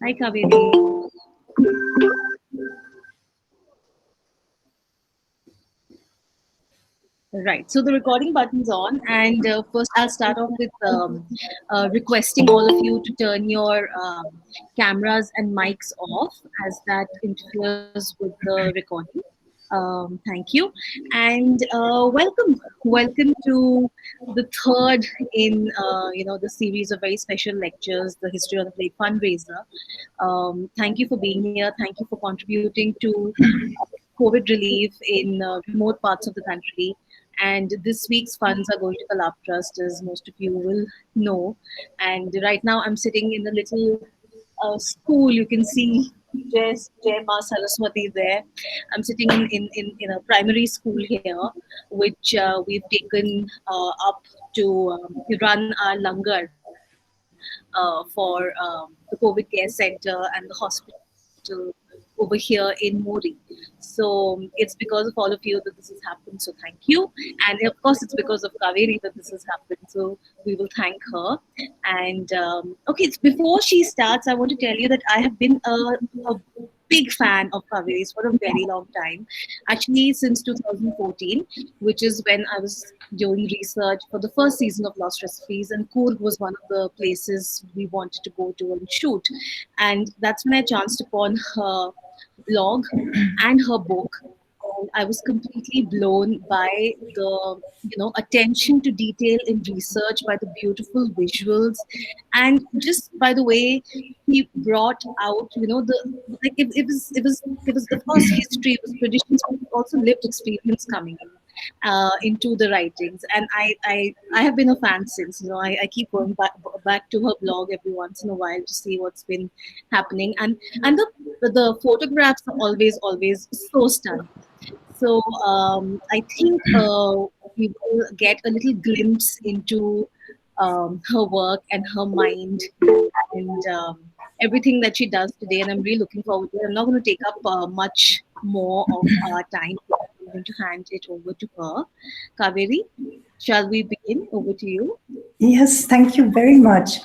Hi, Kaveri. Right. So the recording button's on, and first I'll start off with requesting all of you to turn your cameras and mics off, as that interferes with the recording. Thank you, and welcome to the third in the series of very special lectures, the history of the Plate fundraiser. Thank you for being here. Thank you for contributing to COVID relief in remote parts of the country. And this week's funds are going to Kalab Trust, as most of you will know. And right now, I'm sitting in a little school. You can see Jai Ma Saraswati there. I'm sitting in a primary school here, which we've taken up to run our langar for the COVID care center and the hospital over here in Mori. So it's because of all of you that this has happened. So thank you. And of course, it's because of Kaveri that this has happened. So we will thank her. And okay, before she starts, I want to tell you that I have been a big fan of Kaveri's for a very long time. Actually, since 2014, which is when I was doing research for the first season of Lost Recipes, and Coorg was one of the places we wanted to go to and shoot. And that's when I chanced upon her blog and her book. And I was completely blown by the attention to detail in research, by the beautiful visuals, and just by the way he brought out the like it was of course history, it was traditions, but also lived experience coming in into the writings. And I have been a fan since. I keep going back to her blog every once in a while to see what's been happening. And the photographs are always so stunning. So I think we will get a little glimpse into her work and her mind, and everything that she does today. And I'm really looking forward to it. I'm not going to take up much more of our time. I'm going to hand it over to her. Kaveri, shall we begin? Over to you. Yes, thank you very much.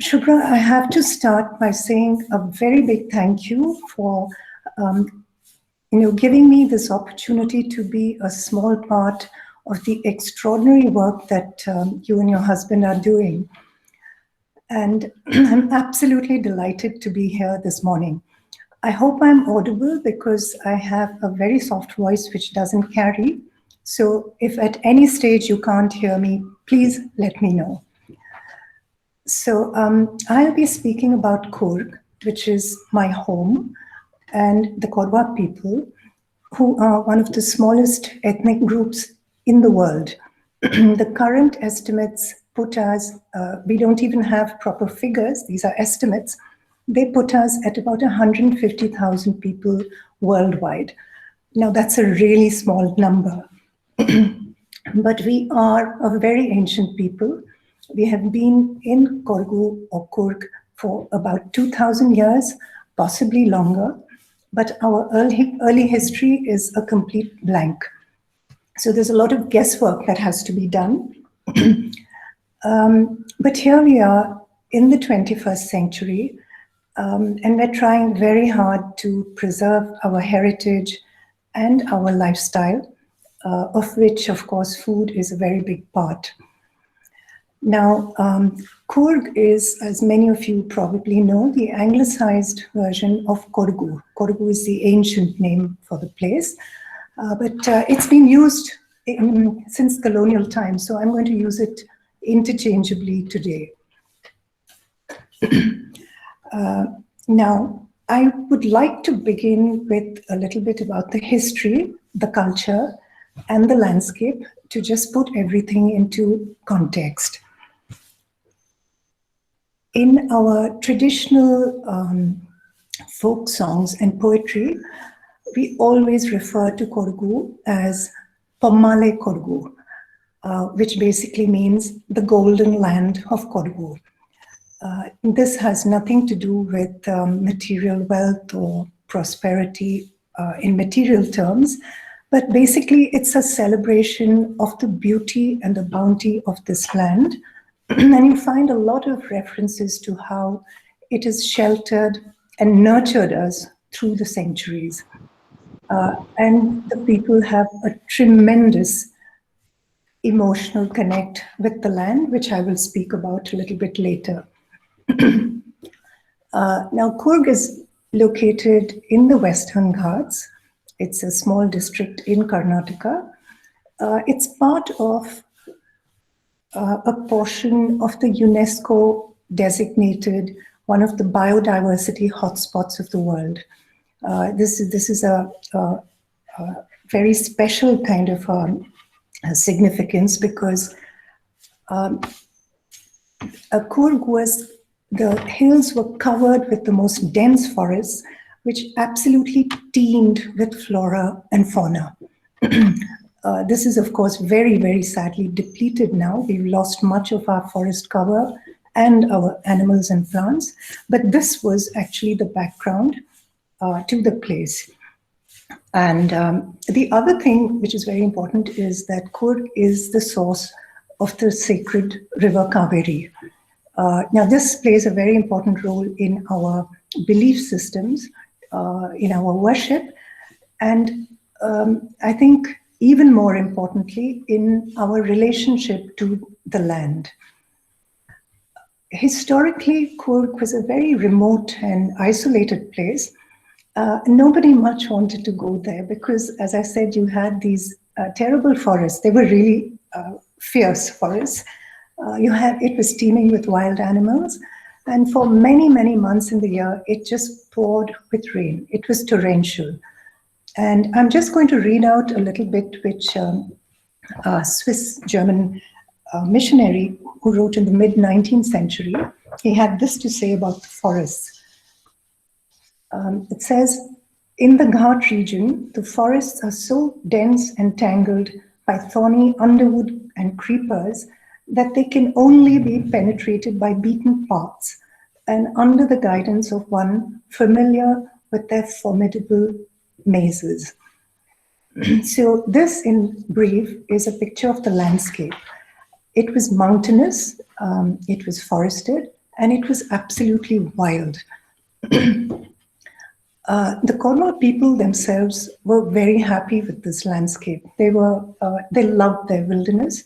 Shubhra, I have to start by saying a very big thank you for giving me this opportunity to be a small part of the extraordinary work that you and your husband are doing. And I'm absolutely delighted to be here this morning. I hope I'm audible because I have a very soft voice which doesn't carry. So if at any stage you can't hear me, please let me know. So I'll be speaking about Coorg, which is my home, and the Korwa people, who are one of the smallest ethnic groups in the world. The current estimates put us, we don't even have proper figures, these are estimates, they put us at about 150,000 people worldwide. Now that's a really small number, but we are a very ancient people. We have been in Korgu or Coorg for about 2,000 years, possibly longer, but our early history is a complete blank. So there's a lot of guesswork that has to be done. But here we are in the 21st century, and we're trying very hard to preserve our heritage and our lifestyle, of which, of course, food is a very big part. Now, Coorg is, as many of you probably know, the anglicized version of Korgu. Korgu is the ancient name for the place, but it's been used since colonial times, so I'm going to use it interchangeably today. Now, I would like to begin with a little bit about the history, the culture, and the landscape to just put everything into context. In our traditional folk songs and poetry, we always refer to Korgu as Pommale Korgu, which basically means the golden land of Korgu. This has nothing to do with material wealth or prosperity in material terms, but basically it's a celebration of the beauty and the bounty of this land. And you find a lot of references to how It has sheltered and nurtured us through the centuries. And the people have a tremendous emotional connect with the land, which I will speak about a little bit later. Now, Coorg is located in the Western Ghats. It's a small district in Karnataka. It's part of a portion of the UNESCO designated one of the biodiversity hotspots of the world. This is a very special kind of significance because Coorg was, the hills were covered with the most dense forests, which absolutely teemed with flora and fauna. This is, of course, very, very sadly depleted now. We've lost much of our forest cover and our animals and plants, but this was actually the background to the place. And the other thing which is very important is that Coorg is the source of the sacred river Kaveri. Now, this plays a very important role in our belief systems, in our worship, and I think even more importantly, in our relationship to the land. Historically, Coorg was a very remote and isolated place. Nobody much wanted to go there because, as I said, you had these terrible forests. They were really fierce forests. It was teeming with wild animals, and for many, many months in the year, it just poured with rain. It was torrential. And I'm just going to read out a little bit which a Swiss-German missionary who wrote in the mid-19th century, he had this to say about the forests. It says, in the Ghat region, the forests are so dense and tangled by thorny underwood and creepers that they can only be penetrated by beaten paths and under the guidance of one familiar with their formidable mazes. So this, in brief, is a picture of the landscape. It was mountainous, it was forested, and it was absolutely wild. The Coorg people themselves were very happy with this landscape. They loved their wilderness,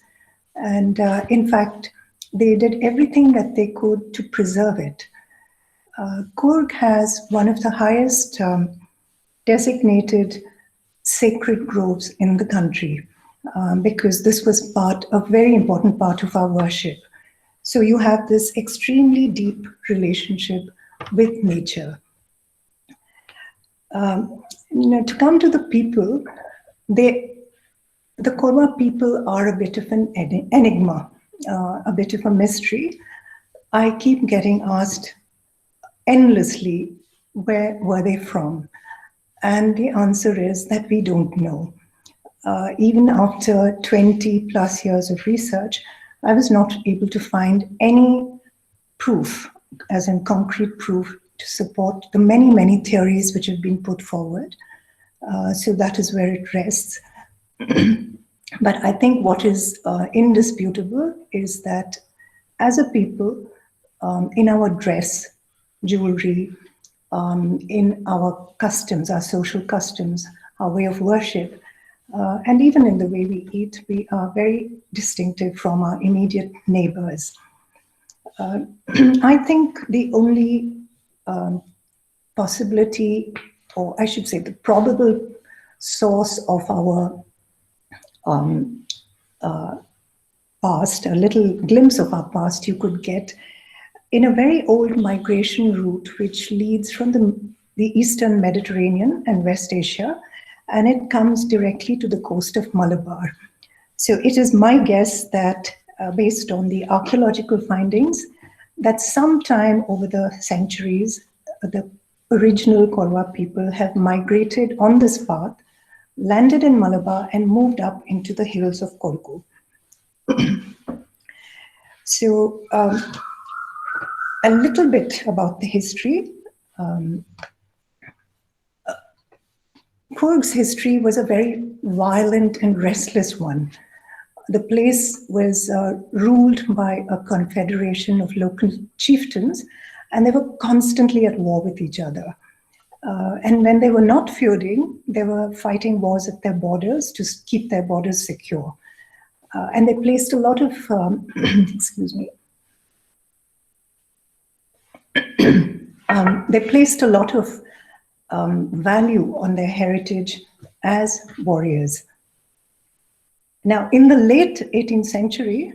and in fact, they did everything that they could to preserve it. Coorg has one of the highest designated sacred groves in the country because this was a very important part of our worship. So you have this extremely deep relationship with nature. To come to the people, the Coorg people are a bit of an enigma, a bit of a mystery. I keep getting asked endlessly, where were they from? And the answer is that we don't know. Even after 20 plus years of research, I was not able to find any proof, as in concrete proof, to support the many, many theories which have been put forward. So that is where it rests. But I think what is indisputable is that as a people, in our dress, jewelry, in our customs, our social customs, our way of worship, and even in the way we eat, we are very distinctive from our immediate neighbors. I think the only possibility, or I should say the probable source of our past, a little glimpse of our past you could get in a very old migration route which leads from the Eastern Mediterranean and West Asia, and it comes directly to the coast of Malabar. So it is my guess that based on the archaeological findings, that sometime over the centuries, the original Coorg people have migrated on this path, landed in Malabar and moved up into the hills of Coorg. So a little bit about the history. Coorg's history was a very violent and restless one. The place was ruled by a confederation of local chieftains, and they were constantly at war with each other. And when they were not feuding, they were fighting wars at their borders to keep their borders secure. And they placed a lot of, excuse me, they placed a lot of value on their heritage as warriors. Now, in the late 18th century,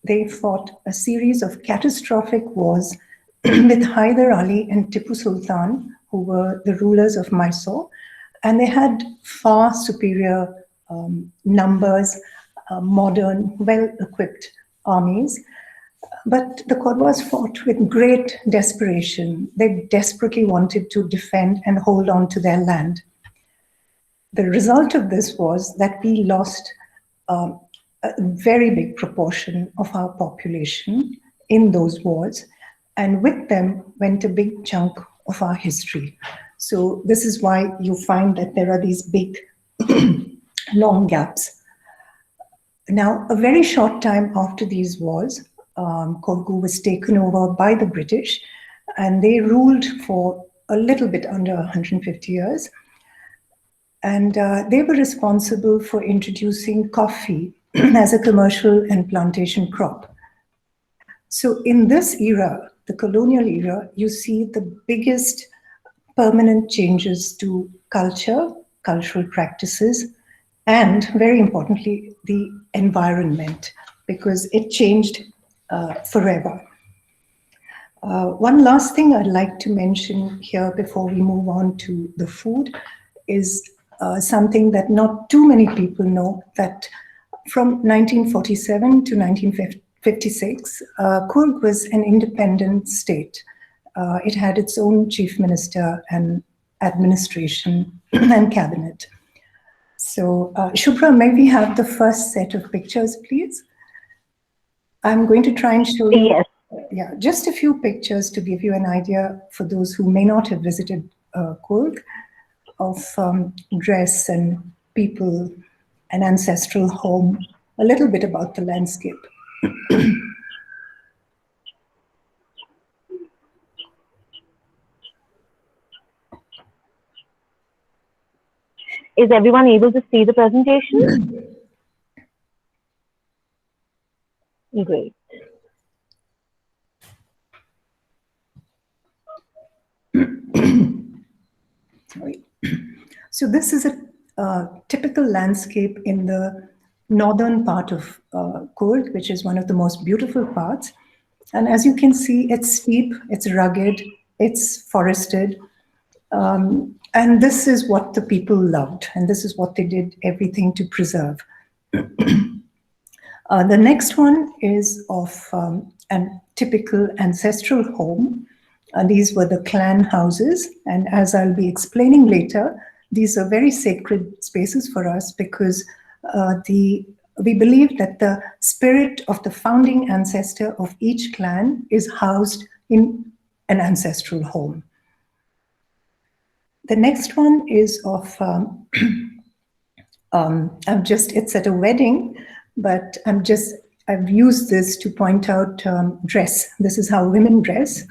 they fought a series of catastrophic wars with Hyder Ali and Tipu Sultan, who were the rulers of Mysore, and they had far superior numbers, modern, well-equipped armies. But the Kodwas fought with great desperation. They desperately wanted to defend and hold on to their land. The result of this was that we lost a very big proportion of our population in those wars, and with them went a big chunk of our history. So this is why you find that there are these big, long gaps. Now, a very short time after these wars, Coorg was taken over by the British, and they ruled for a little bit under 150 years. And they were responsible for introducing coffee as a commercial and plantation crop. So in this era, the colonial era, you see the biggest permanent changes to culture, cultural practices, and very importantly, the environment, because it changed forever. One last thing I'd like to mention here before we move on to the food is something that not too many people know, that from 1947 to 1956, Coorg was an independent state. It had its own chief minister and administration and cabinet. So, Shubhra, may we have the first set of pictures, please? I'm going to try and show you, yes, just a few pictures to give you an idea for those who may not have visited Coorg, of dress and people, an ancestral home, a little bit about the landscape. Is everyone able to see the presentation? Great. Sorry. So this is a typical landscape in the northern part of Coorg, which is one of the most beautiful parts. And as you can see, it's steep, it's rugged, it's forested. And this is what the people loved, and this is what they did everything to preserve. The next one is of a typical ancestral home. These were the clan houses, and as I'll be explaining later, these are very sacred spaces for us because we believe that the spirit of the founding ancestor of each clan is housed in an ancestral home. The next one is of, it's at a wedding, but I've used this to point out dress. This is how women dress,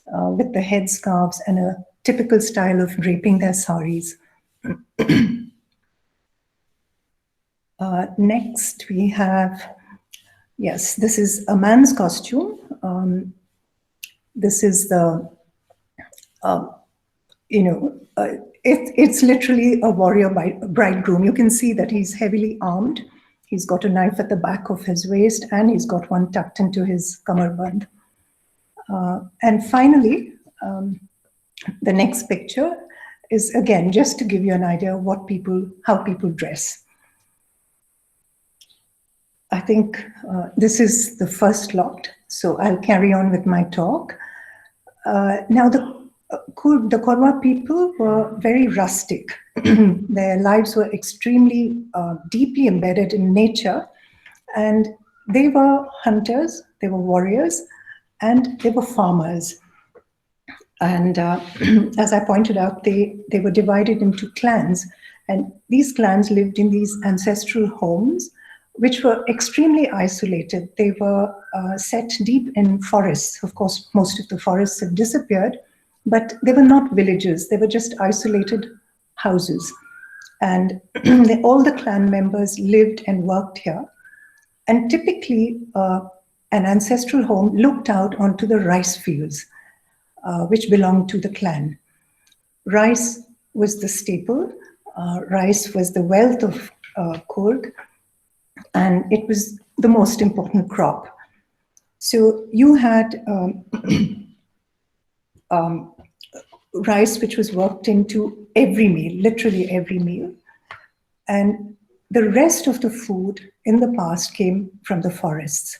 with the headscarves and a typical style of draping their saris. Next we have, yes, this is a man's costume. This is the, it's literally a warrior bridegroom. You can see that he's heavily armed. He's got a knife at the back of his waist, and he's got one tucked into his kamarband. And finally, the next picture is, again, just to give you an idea of how people dress. I think this is the first lot, so I'll carry on with my talk. Now, the Kodwa people were very rustic. Their lives were extremely deeply embedded in nature, and they were hunters, they were warriors, and they were farmers. And as I pointed out, they were divided into clans, and these clans lived in these ancestral homes which were extremely isolated. They were set deep in forests. Of course, most of the forests have disappeared, but they were not villages. They were just isolated houses. And all the clan members lived and worked here. And typically, an ancestral home looked out onto the rice fields, which belonged to the clan. Rice was the staple. Rice was the wealth of Coorg, and it was the most important crop. So you had rice which was worked into every meal, literally every meal. And the rest of the food in the past came from the forests.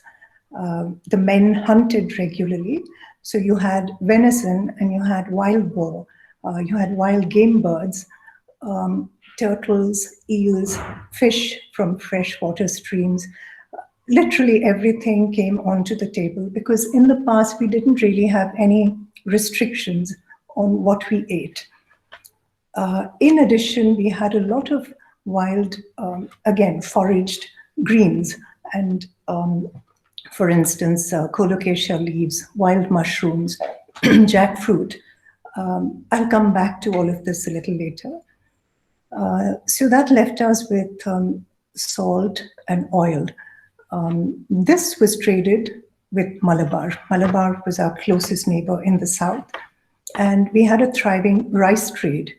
The men hunted regularly. So you had venison and you had wild boar, you had wild game birds, turtles, eels, fish from freshwater streams. Literally everything came onto the table because in the past we didn't really have any restrictions on what we ate. In addition, we had a lot of wild, again, foraged greens and, for instance, colocasia leaves, wild mushrooms, jackfruit. I'll come back to all of this a little later. So that left us with salt and oil. This was traded with Malabar. Malabar was our closest neighbor in the south, and we had a thriving rice trade.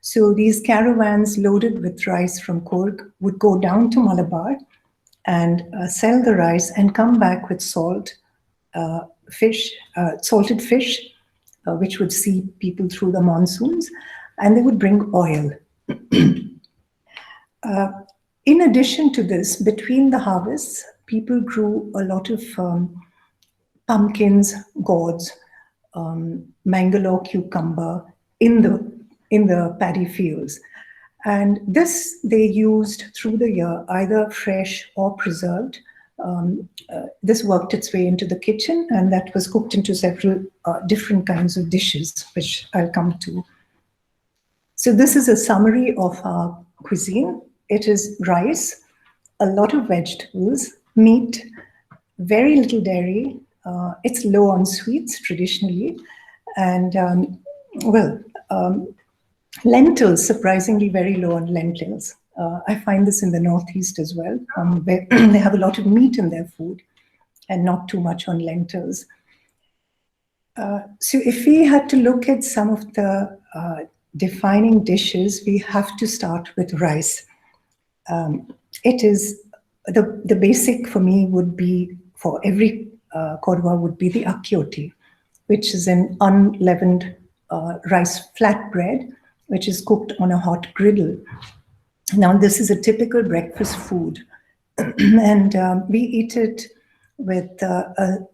So these caravans loaded with rice from Coorg would go down to Malabar and sell the rice and come back with salt, fish, salted fish, which would see people through the monsoons, and they would bring oil. In addition to this, between the harvests, people grew a lot of pumpkins, gourds, Mangalore cucumber in the paddy fields. And this they used through the year, either fresh or preserved. This worked its way into the kitchen, and that was cooked into several different kinds of dishes, which I'll come to. So this is a summary of our cuisine. It is rice, a lot of vegetables, meat, very little dairy. It's low on sweets traditionally, and lentils, surprisingly very low on lentils. I find this in the Northeast as well. They have a lot of meat in their food and not too much on lentils. So if we had to look at some of the defining dishes, we have to start with rice. It is, the basic for me would be, for every Kodwa would be the akyoti, which is an unleavened rice flatbread, which is cooked on a hot griddle. Now, this is a typical breakfast food, and we eat it with a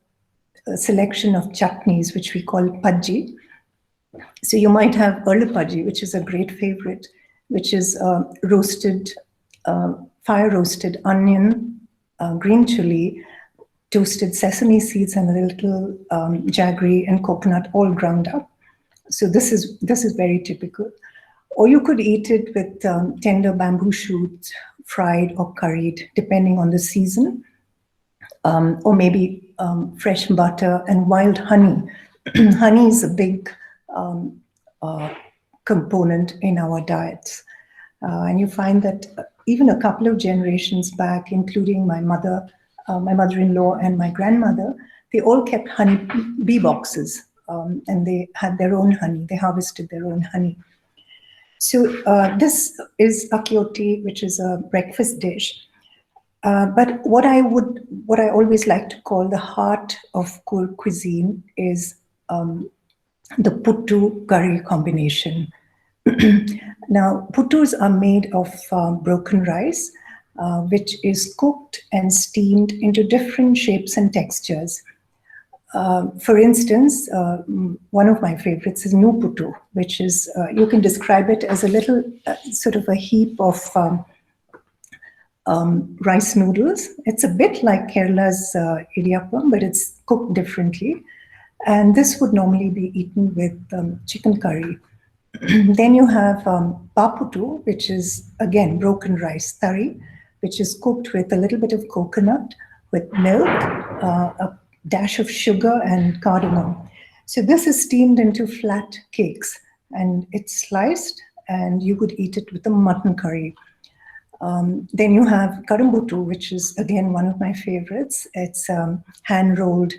selection of chutneys, which we call pajji. So you might have pajji, which is a great favorite, which is roasted, fire-roasted onion, green chili, toasted sesame seeds, and a little jaggery and coconut all ground up. So this is very typical. Or you could eat it with tender bamboo shoots, fried or curried, depending on the season. Or maybe fresh butter and wild honey. Honey is a big component in our diets. And you find that even a couple of generations back, including my mother, my mother-in-law and my grandmother, they all kept honey bee boxes, and they had their own honey. They harvested their own honey. So this is akyoti, which is a breakfast dish. But what I always like to call the heart of Coorg cuisine is the puttu curry combination. Now, puttus are made of broken rice, which is cooked and steamed into different shapes and textures. For instance, one of my favorites is nu puttu, which is, you can describe it as a little sort of a heap of rice noodles. It's a bit like Kerala's idiyappam, but it's cooked differently. And this would normally be eaten with chicken curry. Then you have paputtu, which is, again, broken rice, tari, which is cooked with a little bit of coconut, with milk, a dash of sugar, and cardamom. So this is steamed into flat cakes, and it's sliced, and you could eat it with a mutton curry. Then you have karambutu, which is again one of my favorites. It's hand-rolled,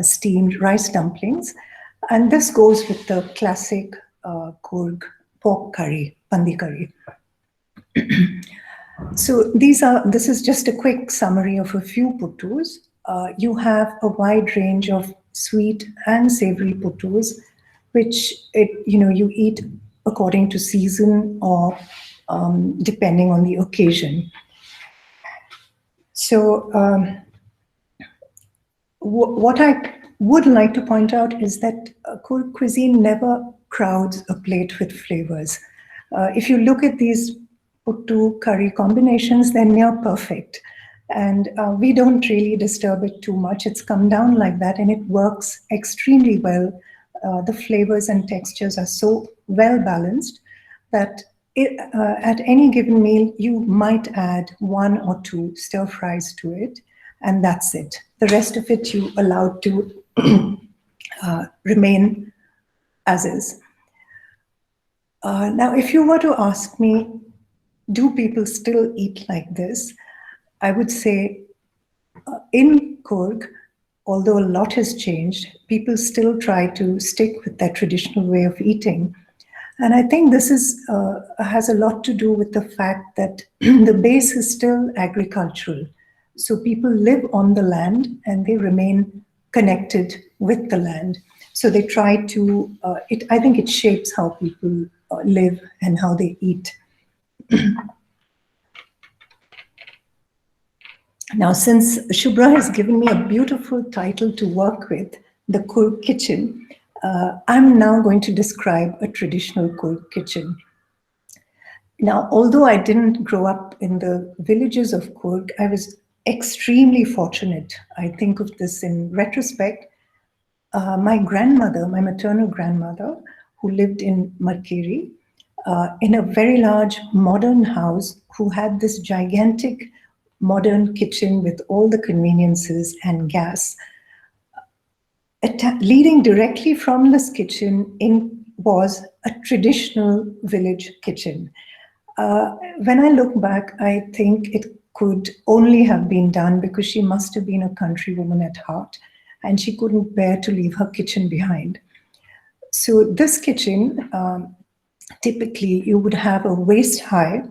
steamed rice dumplings, and this goes with the classic Coorg pork curry, pandi curry. So this is just a quick summary of a few puttus. You have a wide range of sweet and savory puttus, which you eat according to season or depending on the occasion. So what I would like to point out is that Coorg cuisine never crowds a plate with flavors. If you look at these puttu curry combinations, they're near perfect. And we don't really disturb it too much. It's come down like that, and it works extremely well. The flavors and textures are so well balanced that at any given meal, you might add 1 or 2 stir fries to it, and that's it. The rest of it you allow to remain as is. Now, if you were to ask me, do people still eat like this? I would say in Coorg, although a lot has changed, people still try to stick with that traditional way of eating. And I think this has a lot to do with the fact that the base is still agricultural. So people live on the land and they remain connected with the land. So they try to, I think it shapes how people live and how they eat. Now, since Shubhra has given me a beautiful title to work with, the Coorg Kitchen, I'm now going to describe a traditional Coorg kitchen. Now, although I didn't grow up in the villages of Coorg, I was extremely fortunate. I think of this in retrospect. My grandmother, my maternal grandmother, who lived in Markeri, in a very large modern house, who had this gigantic modern kitchen with all the conveniences and gas. Leading directly from this kitchen was a traditional village kitchen. When I look back, I think it could only have been done because she must have been a country woman at heart, and she couldn't bear to leave her kitchen behind. So this kitchen, typically you would have a waist-high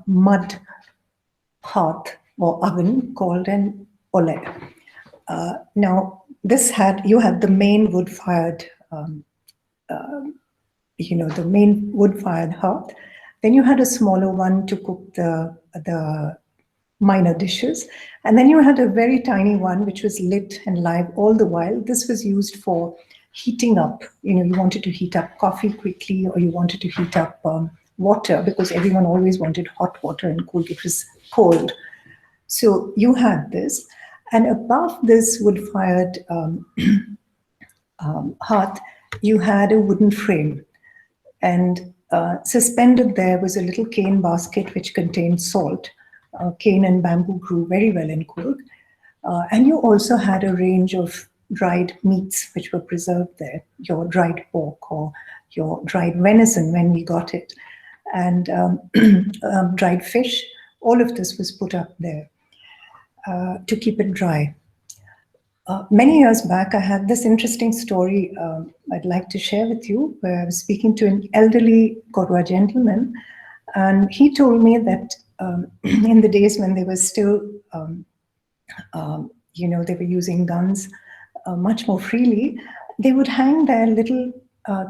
mud hearth or oven called an ole. Now, you had the main wood-fired, the main wood-fired hearth. Then you had a smaller one to cook the minor dishes. And then you had a very tiny one which was lit and live all the while. This was used for heating up. You wanted to heat up coffee quickly, or you wanted to heat up water, because everyone always wanted hot water in Coorg. It was cold. So you had this. And above this wood-fired hearth, you had a wooden frame. And suspended there was a little cane basket which contained salt. Cane and bamboo grew very well in Coorg. And you also had a range of dried meats which were preserved there, your dried pork or your dried venison when we got it, and dried fish. All of this was put up there to keep it dry. Many years back, I had this interesting story I'd like to share with you, where I was speaking to an elderly Korwa gentleman, and he told me that in the days when they were still, they were using guns much more freely, they would hang their little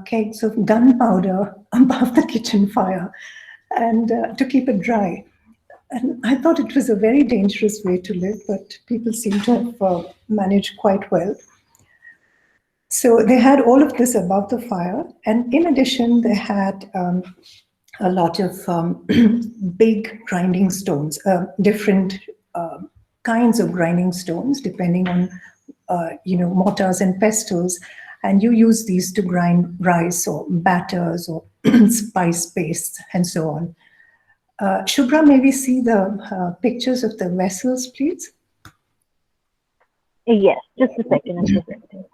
kegs of gunpowder above the kitchen fire and to keep it dry. And I thought it was a very dangerous way to live, but people seem to have managed quite well. So they had all of this above the fire. And in addition, they had a lot of big grinding stones, different kinds of grinding stones, depending on, mortars and pestles. And you use these to grind rice or batters or spice pastes and so on. Shubhra, may we see the pictures of the vessels, please? Yes, just a second, I'm presenting.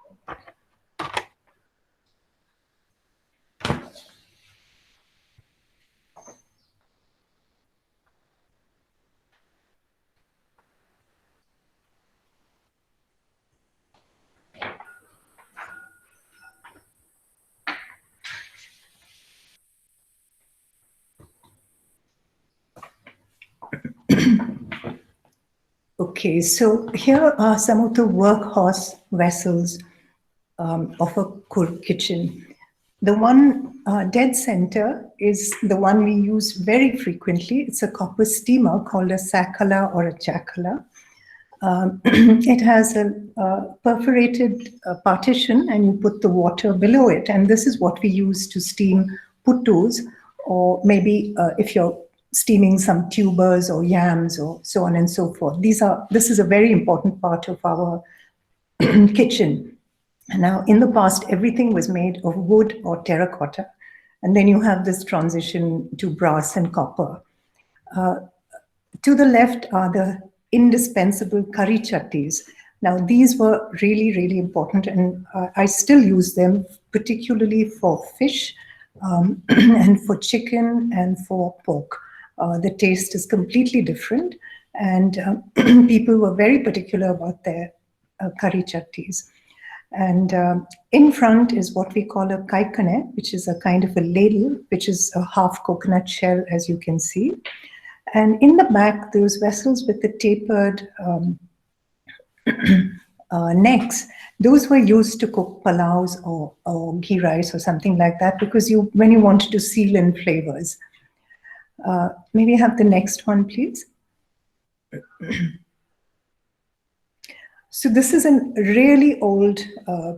Okay, so here are some of the workhorse vessels of a Coorg kitchen. The one dead center is the one we use very frequently. It's a copper steamer called a sakala or a chakala. It has a perforated partition, and you put the water below it. And this is what we use to steam puttus, or maybe if you're steaming some tubers or yams or so on and so forth. This is a very important part of our kitchen. Now, in the past, everything was made of wood or terracotta, and then you have this transition to brass and copper. To the left are the indispensable curry chattis. Now, these were really, really important, and I still use them, particularly for fish and for chicken and for pork. The taste is completely different, and people were very particular about their curry chattis. And in front is what we call a kaikane, which is a kind of a ladle, which is a half coconut shell, as you can see. And in the back, those vessels with the tapered necks, those were used to cook palaus or ghee rice or something like that, because when you wanted to seal in flavors. May we have the next one, please? So this is a really old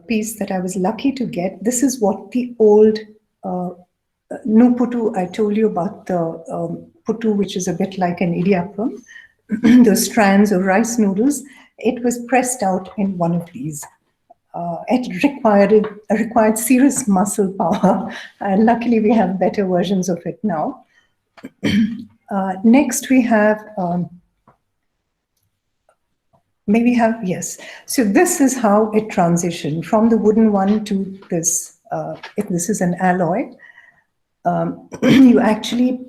piece that I was lucky to get. This is what the old Nuputu, I told you about the putu, which is a bit like an idiyappam, those strands of rice noodles. It was pressed out in one of these. It required serious muscle power, and luckily we have better versions of it now. Next we have, yes. So this is how it transitioned from the wooden one to this. If this is an alloy, you actually,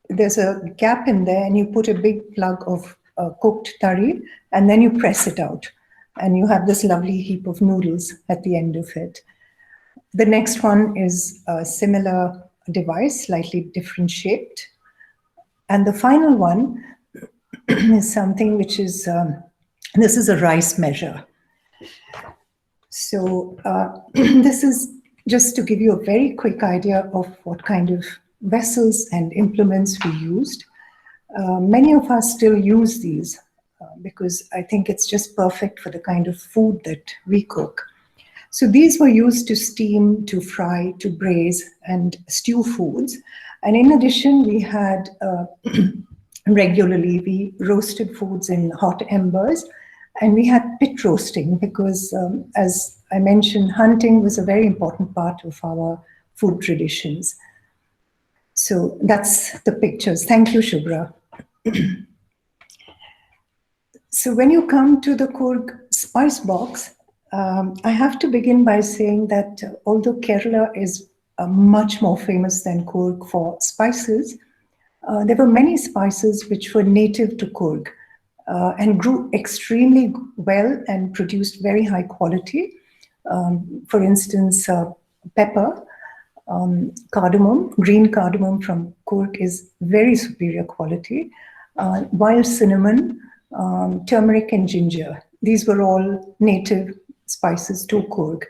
there's a gap in there, and you put a big plug of cooked tari, and then you press it out, and you have this lovely heap of noodles at the end of it. The next one is a similar device, slightly different shaped. And the final one is something which is, this is a rice measure. So this is just to give you a very quick idea of what kind of vessels and implements we used. Many of us still use these because I think it's just perfect for the kind of food that we cook. So these were used to steam, to fry, to braise, and stew foods. And in addition, we had regularly, we roasted foods in hot embers, and we had pit roasting because, as I mentioned, hunting was a very important part of our food traditions. So that's the pictures. Thank you, Shubhra. So when you come to the Coorg spice box, I have to begin by saying that although Kerala is much more famous than Coorg for spices, there were many spices which were native to Coorg and grew extremely well and produced very high quality. For instance, pepper, cardamom, green cardamom from Coorg is very superior quality. Wild cinnamon, turmeric and ginger. These were all native spices to Coorg.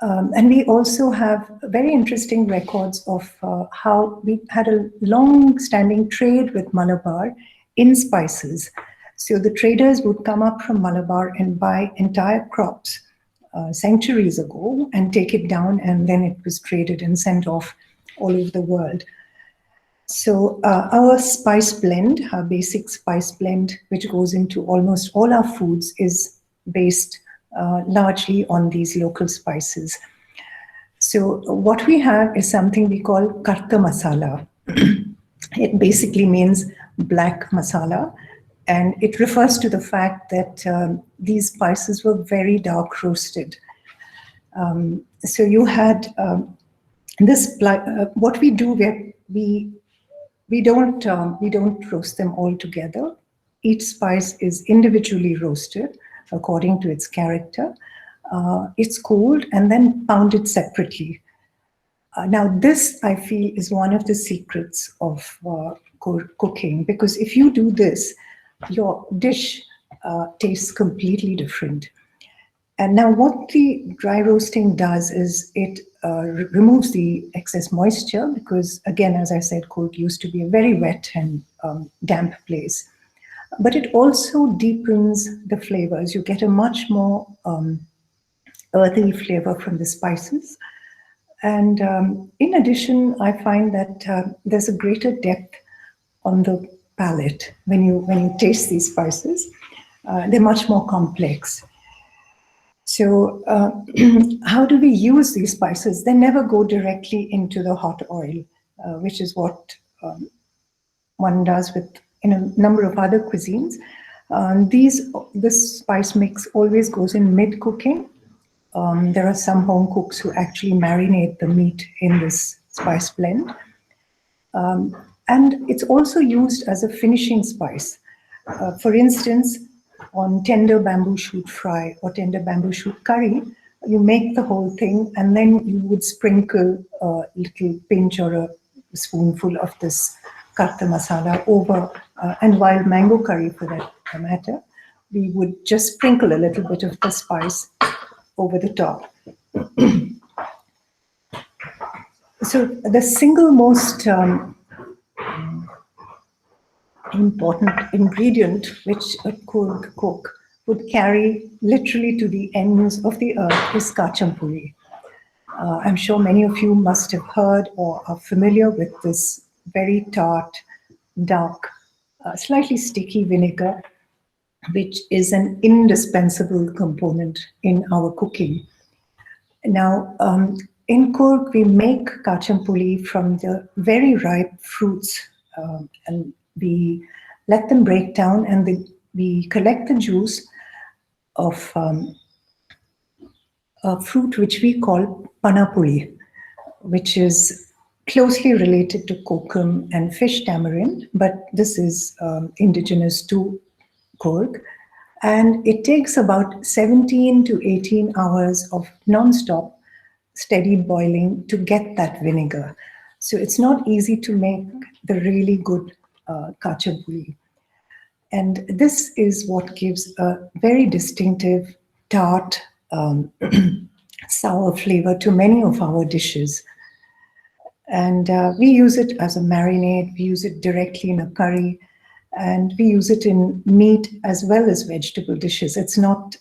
And we also have very interesting records of how we had a long-standing trade with Malabar in spices. So the traders would come up from Malabar and buy entire crops centuries ago and take it down, and then it was traded and sent off all over the world. So our spice blend, our basic spice blend, which goes into almost all our foods, is based largely on these local spices. So what we have is something we call karta masala. It basically means black masala, and it refers to the fact that these spices were very dark roasted. So you had what we do, we don't roast them all together. Each spice is individually roasted according to its character. It's cooled and then pounded separately. Now, this I feel is one of the secrets of cooking, because if you do this, your dish tastes completely different. And now, what the dry roasting does is it removes the excess moisture, because, again, as I said, Coorg used to be a very wet and damp place. But it also deepens the flavors. You get a much more earthy flavor from the spices. And in addition, I find that there's a greater depth on the palate when you taste these spices. They're much more complex. So, how do we use these spices? They never go directly into the hot oil, which is what one does with in a number of other cuisines. This spice mix always goes in mid cooking. There are some home cooks who actually marinate the meat in this spice blend. And it's also used as a finishing spice. For instance, on tender bamboo shoot fry or tender bamboo shoot curry, you make the whole thing and then you would sprinkle a little pinch or a spoonful of this karta masala over. And while mango curry, for that matter, we would just sprinkle a little bit of the spice over the top. So the single most important ingredient which a Coorg cook would carry literally to the ends of the earth is kachampuri. I'm sure many of you must have heard or are familiar with this very tart, dark, slightly sticky vinegar, which is an indispensable component in our cooking. Now, in Coorg, we make kachampuli from the very ripe fruits, and we let them break down, and we collect the juice of a fruit which we call panapuli, which is closely related to kokum and fish tamarind, but this is indigenous to Coorg. And it takes about 17 to 18 hours of non-stop steady boiling to get that vinegar. So it's not easy to make the really good kachapuri. And this is what gives a very distinctive tart, sour flavor to many of our dishes. And we use it as a marinade, we use it directly in a curry, and we use it in meat as well as vegetable dishes. It's not,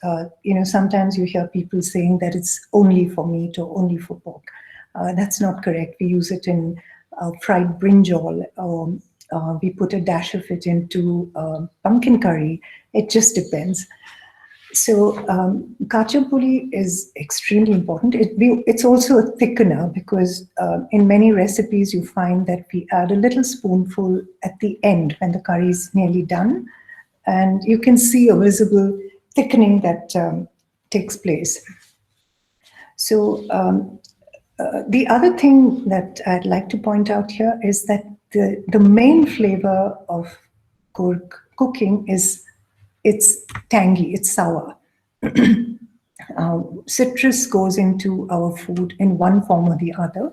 sometimes you hear people saying that it's only for meat or only for pork. That's not correct. We use it in fried brinjal, or we put a dash of it into pumpkin curry. It just depends. So kachapuri is extremely important. It's also a thickener, because in many recipes you find that we add a little spoonful at the end when the curry is nearly done, and you can see a visible thickening that takes place. So the other thing that I'd like to point out here is that the main flavor of Coorg cooking is it's tangy, it's sour. Citrus goes into our food in one form or the other,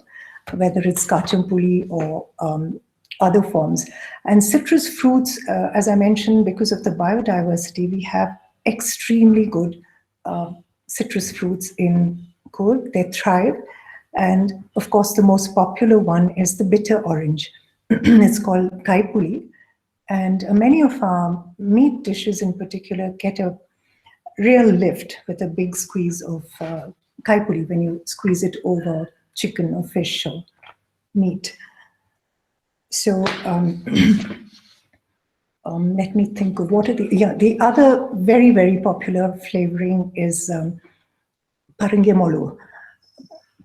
whether it's kachampuli or other forms. And citrus fruits, as I mentioned, because of the biodiversity, we have extremely good citrus fruits in Coorg. They thrive. And of course, the most popular one is the bitter orange. It's called kaipuli. And many of our meat dishes in particular get a real lift with a big squeeze of kaipuri when you squeeze it over chicken or fish or meat. So let me think of what are the other very, very popular flavoring is parangi molu.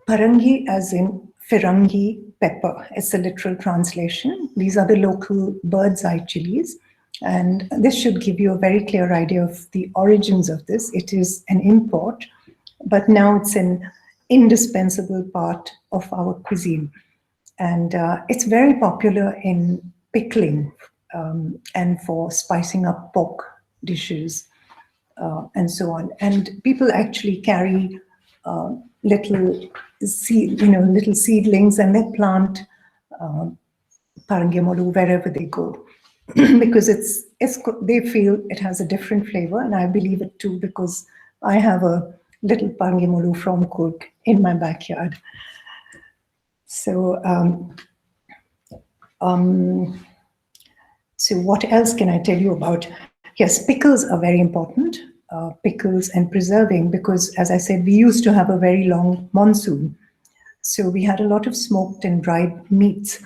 Parangi as in Firangi pepper. It's a literal translation. These are the local bird's eye chilies. And this should give you a very clear idea of the origins of this. It is an import, but now it's an indispensable part of our cuisine. And it's very popular in pickling and for spicing up pork dishes and so on. And people actually carry little little seedlings, and they plant parangyamolu wherever they go because they feel it has a different flavor, and I believe it too because I have a little parangyamolu from Coorg in my backyard. So, so what else can I tell you about? Yes, pickles are very important. Pickles and preserving, because as I said, we used to have a very long monsoon. So we had a lot of smoked and dried meats,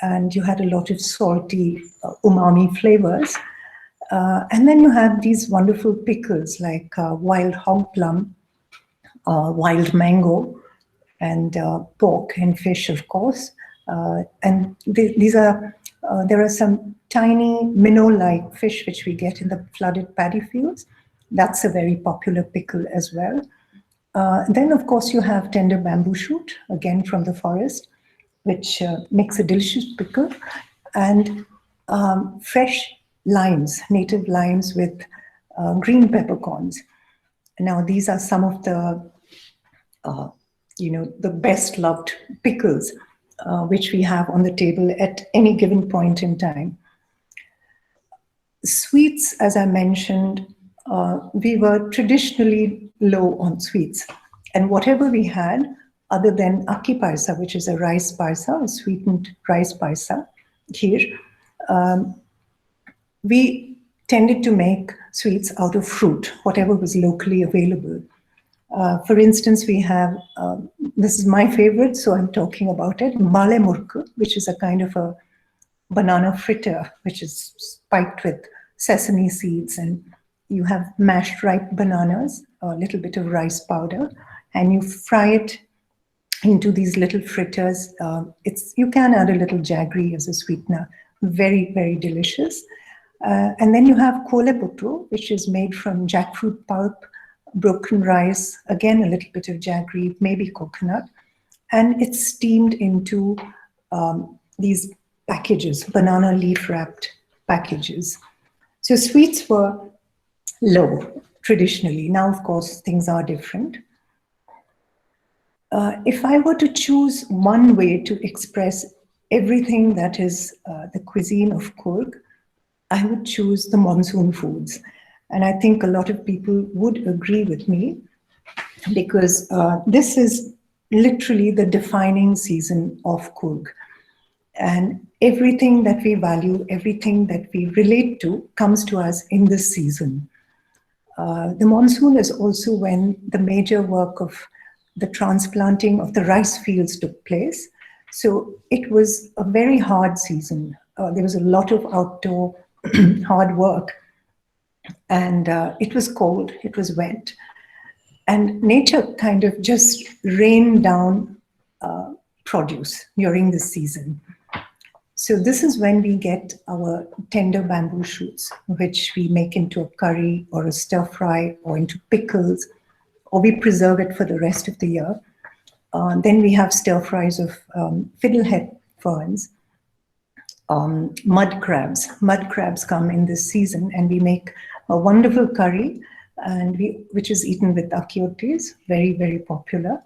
and you had a lot of salty umami flavors. And then you had these wonderful pickles like wild hog plum, wild mango, and pork and fish, of course. And there are some tiny minnow-like fish which we get in the flooded paddy fields. That's a very popular pickle as well. Then, of course, you have tender bamboo shoot, again from the forest, which makes a delicious pickle, and fresh limes, native limes with green peppercorns. Now, these are some of the the best loved pickles which we have on the table at any given point in time. Sweets, as I mentioned, we were traditionally low on sweets. And whatever we had, other than akki paisa, which is a rice paisa, a sweetened rice paisa, here, we tended to make sweets out of fruit, whatever was locally available. For instance, we have, this is my favorite, so I'm talking about it, male murku, which is a kind of a banana fritter, which is spiked with sesame seeds, and you have mashed ripe bananas, a little bit of rice powder, and you fry it into these little fritters. You can add a little jaggery as a sweetener. Very, very delicious. And then you have kole puttu, which is made from jackfruit pulp, broken rice, again a little bit of jaggery, maybe coconut, and it's steamed into these packages, banana leaf wrapped packages. So sweets were low traditionally. Now, of course, things are different. If I were to choose one way to express everything that is the cuisine of Coorg, I would choose the monsoon foods. And I think a lot of people would agree with me because this is literally the defining season of Coorg. And everything that we value, everything that we relate to comes to us in this season. The monsoon is also when the major work of the transplanting of the rice fields took place. So it was a very hard season. There was a lot of outdoor hard work. And it was cold, it was wet. And nature kind of just rained down produce during this season. So this is when we get our tender bamboo shoots, which we make into a curry or a stir fry or into pickles, or we preserve it for the rest of the year. Then we have stir fries of fiddlehead ferns, mud crabs. Mud crabs come in this season, and we make a wonderful curry, which is eaten with akiotes, very, very popular.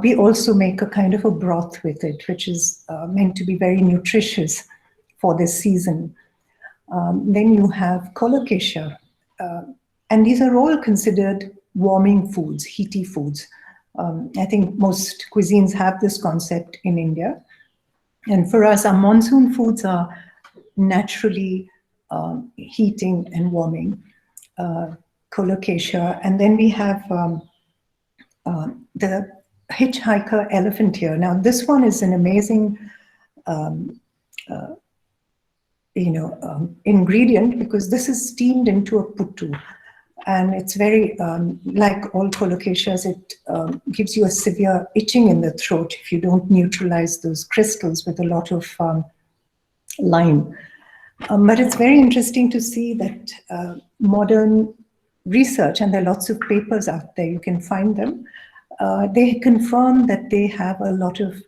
We also make a kind of a broth with it, which is meant to be very nutritious for this season. Then you have colocasia, and these are all considered warming foods, heaty foods. I think most cuisines have this concept in India. And for us, our monsoon foods are naturally heating and warming. Colocasia, and then we have the hitchhiker elephant ear. Now, this one is an amazing, ingredient because this is steamed into a puttu. And it's very, like all colocaceas, it gives you a severe itching in the throat if you don't neutralize those crystals with a lot of lime. But it's very interesting to see that modern research, and there are lots of papers out there, you can find them, they confirm that they have a lot of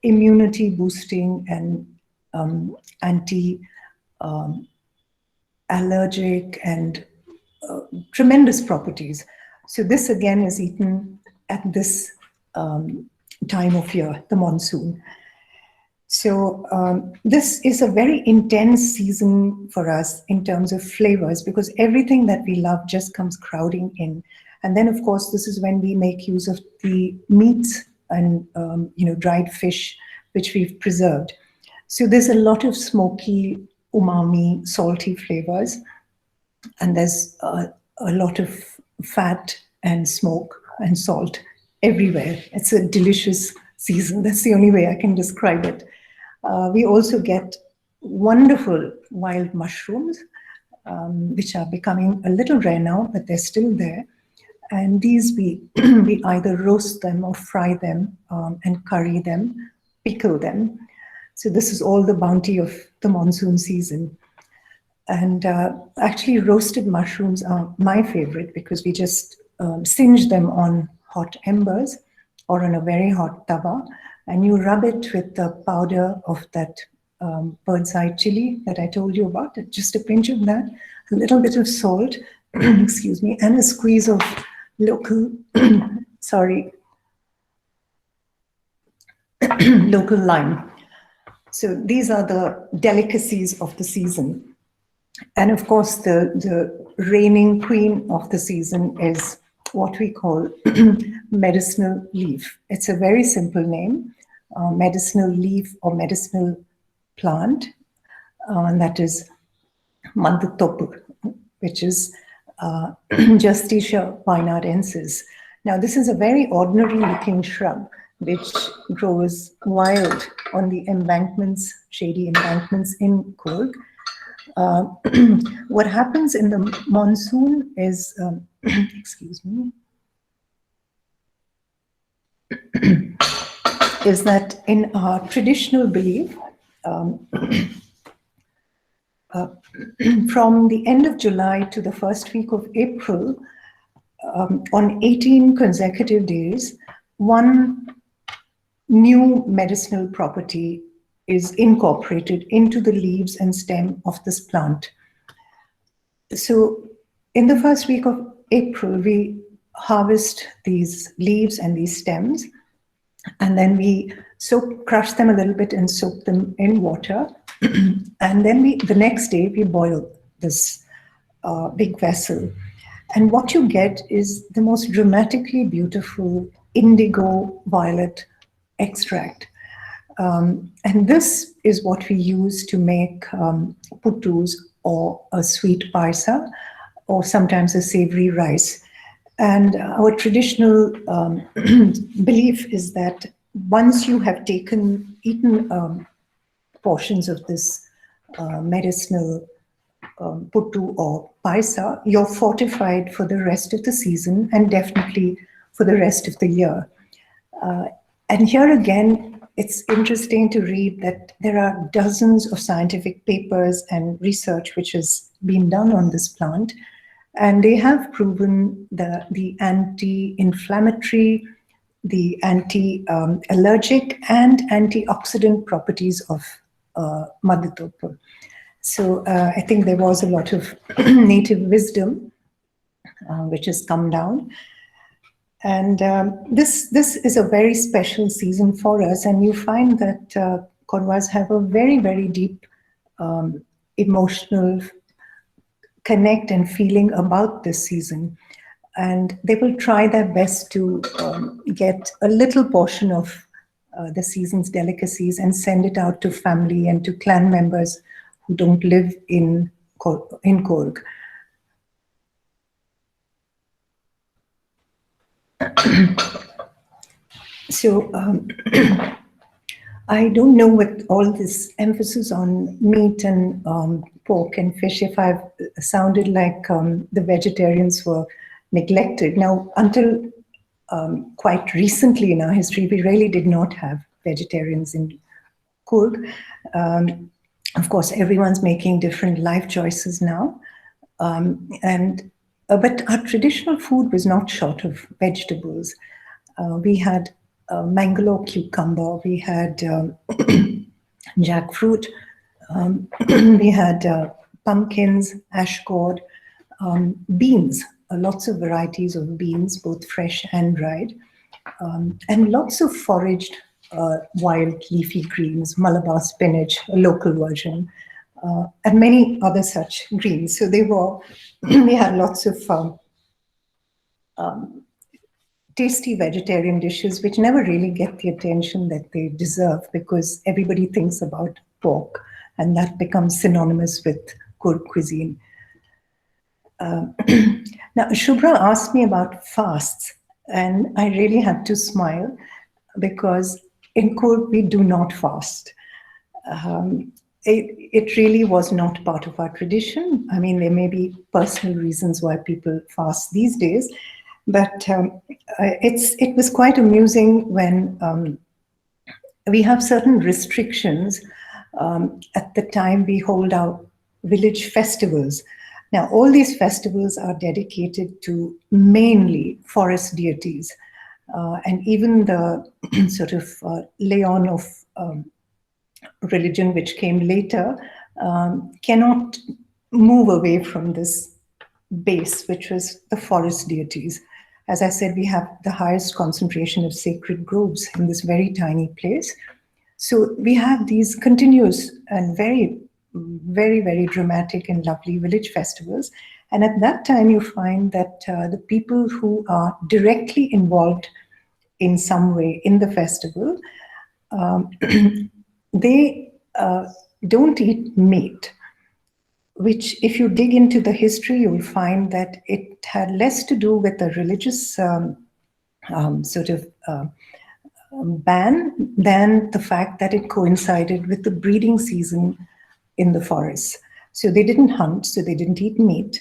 immunity boosting and anti allergic and tremendous properties. So this again is eaten at this time of year, the monsoon. So this is a very intense season for us in terms of flavors, because everything that we love just comes crowding in. And then, of course, this is when we make use of the meats and dried fish, which we've preserved. So there's a lot of smoky, umami, salty flavors, and there's a lot of fat and smoke and salt everywhere. It's a delicious season. That's the only way I can describe it. We also get wonderful wild mushrooms, which are becoming a little rare now, but they're still there. And these we either roast them or fry them and curry them, pickle them. So this is all the bounty of the monsoon season. And actually, roasted mushrooms are my favorite because we just singe them on hot embers or on a very hot tawa, and you rub it with the powder of that bird's eye chili that I told you about, just a pinch of that, a little bit of salt, excuse me, and a squeeze of local, local lime. So these are the delicacies of the season. And of course, the reigning queen of the season is what we call medicinal leaf. It's a very simple name, medicinal leaf or medicinal plant, and that is Mandatopu, which is Justicia pinarensis. Now, this is a very ordinary looking shrub which grows wild on the embankments, shady embankments in Coorg. What happens in the monsoon is, excuse me, is that in our traditional belief, from the end of July to the first week of April, on 18 consecutive days, one new medicinal property is incorporated into the leaves and stem of this plant. So in the first week of April, we harvest these leaves and these stems, and then we crush them a little bit and soak them in water. And then the next day, we boil this big vessel. And what you get is the most dramatically beautiful indigo violet extract. And this is what we use to make puttus or a sweet paisa, or sometimes a savory rice. And our traditional belief is that once you have eaten portions of this medicinal puttu or paisa, you're fortified for the rest of the season and definitely for the rest of the year. And here again, it's interesting to read that there are dozens of scientific papers and research which has been done on this plant, and they have proven the anti-inflammatory, the anti-allergic and antioxidant properties of Madhutopur. So I think there was a lot of native wisdom which has come down. And this is a very special season for us, and you find that Korwas have a very, very deep emotional connect and feeling about this season. And they will try their best to get a little portion of the season's delicacies and send it out to family and to clan members who don't live in Coorg. So I don't know, with all this emphasis on meat and pork and fish, if I've sounded like the vegetarians were neglected. Now, until quite recently in our history, we really did not have vegetarians in Coorg. Of course, everyone's making different life choices now. And but our traditional food was not short of vegetables. We had Mangalore cucumber, we had jackfruit, we had pumpkins, ash gourd, beans, lots of varieties of beans, both fresh and dried, and lots of foraged wild leafy greens, Malabar spinach, a local version, and many other such greens. So they were, we had lots of tasty vegetarian dishes which never really get the attention that they deserve because everybody thinks about pork and that becomes synonymous with Coorg cuisine. Now, Shubhra asked me about fasts, and I really had to smile because in Coorg we do not fast. It really was not part of our tradition. I mean, there may be personal reasons why people fast these days, but it was quite amusing when we have certain restrictions at the time we hold our village festivals. Now, all these festivals are dedicated to mainly forest deities. And even the sort of Leon of religion, which came later, cannot move away from this base, which was the forest deities. As I said, we have the highest concentration of sacred groves in this very tiny place. So we have these continuous and very, very dramatic and lovely village festivals. And at that time, you find that the people who are directly involved in some way in the festival, they don't eat meat, which, if you dig into the history, you'll find that it had less to do with a religious sort of ban than the fact that it coincided with the breeding season in the forests. So they didn't hunt, so they didn't eat meat,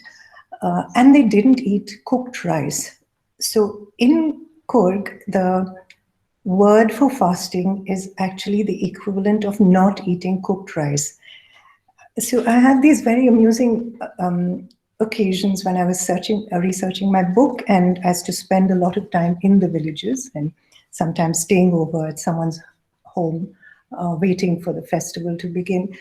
and they didn't eat cooked rice. So in Coorg, the word for fasting is actually the equivalent of not eating cooked rice. So I had these very amusing occasions when I was researching my book, and as to spend a lot of time in the villages and sometimes staying over at someone's home, waiting for the festival to begin.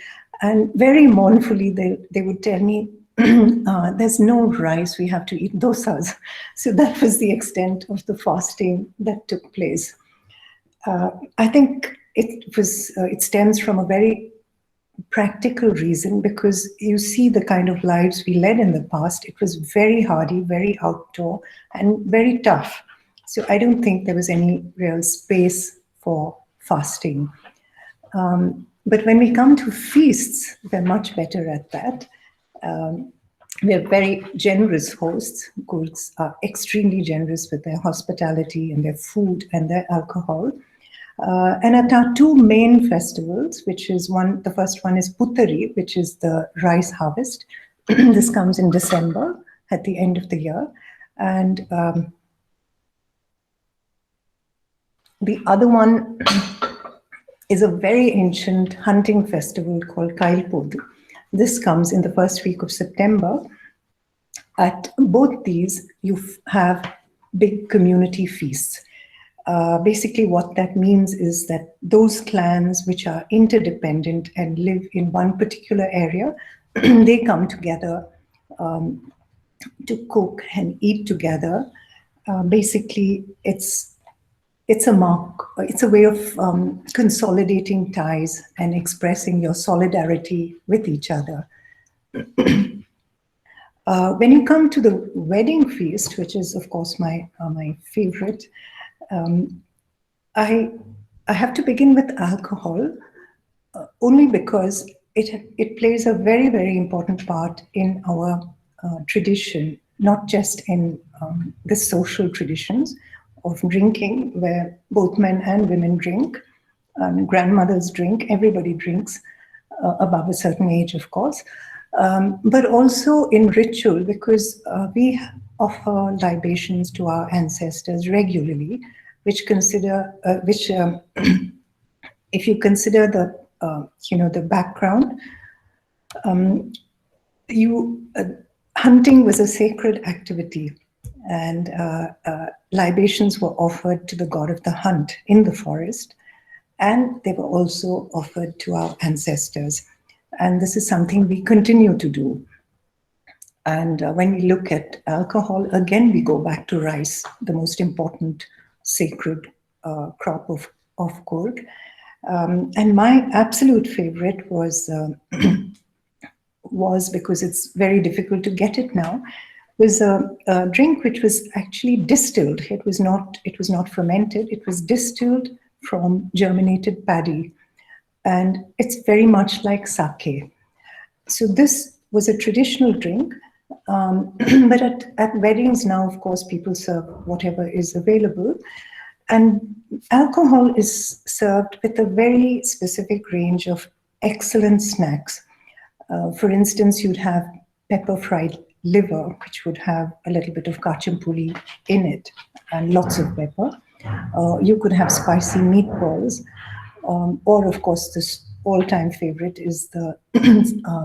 And very mournfully, they would tell me, there's no rice, we have to eat dosas. So that was the extent of the fasting that took place. I think it stems from a very practical reason, because you see the kind of lives we led in the past. It was very hardy, very outdoor, and very tough. So I don't think there was any real space for fasting. But when we come to feasts, we're much better at that. We're very generous hosts. Coorgs are extremely generous with their hospitality and their food and their alcohol. And at our two main festivals, the first one is Puttari, which is the rice harvest. This comes in December at the end of the year. And the other one is a very ancient hunting festival called Kailpod. This comes in the first week of September. At both these, you have big community feasts. Basically, what that means is that those clans which are interdependent and live in one particular area, they come together to cook and eat together. Basically, it's a way of consolidating ties and expressing your solidarity with each other. When you come to the wedding feast, which is, of course, my favorite, I have to begin with alcohol, only because it plays a very important part in our tradition, not just in the social traditions of drinking, where both men and women drink, grandmother's drink. Everybody drinks above a certain age, of course, but also in ritual, because we offer libations to our ancestors regularly, which consider, if you consider the background, hunting was a sacred activity, and libations were offered to the god of the hunt in the forest, and they were also offered to our ancestors. And this is something we continue to do. And when we look at alcohol, again, we go back to rice, the most important sacred crop of Coorg. And my absolute favorite was because it's very difficult to get it now, was a drink which was actually distilled. It was not fermented. It was distilled from germinated paddy, and it's very much like sake. So this was a traditional drink, but at weddings now, of course, people serve whatever is available, and alcohol is served with a very specific range of excellent snacks. For instance, you'd have pepper fried liver, which would have a little bit of kachampuli in it and lots of pepper. You could have spicy meatballs, or of course, this all-time favorite is the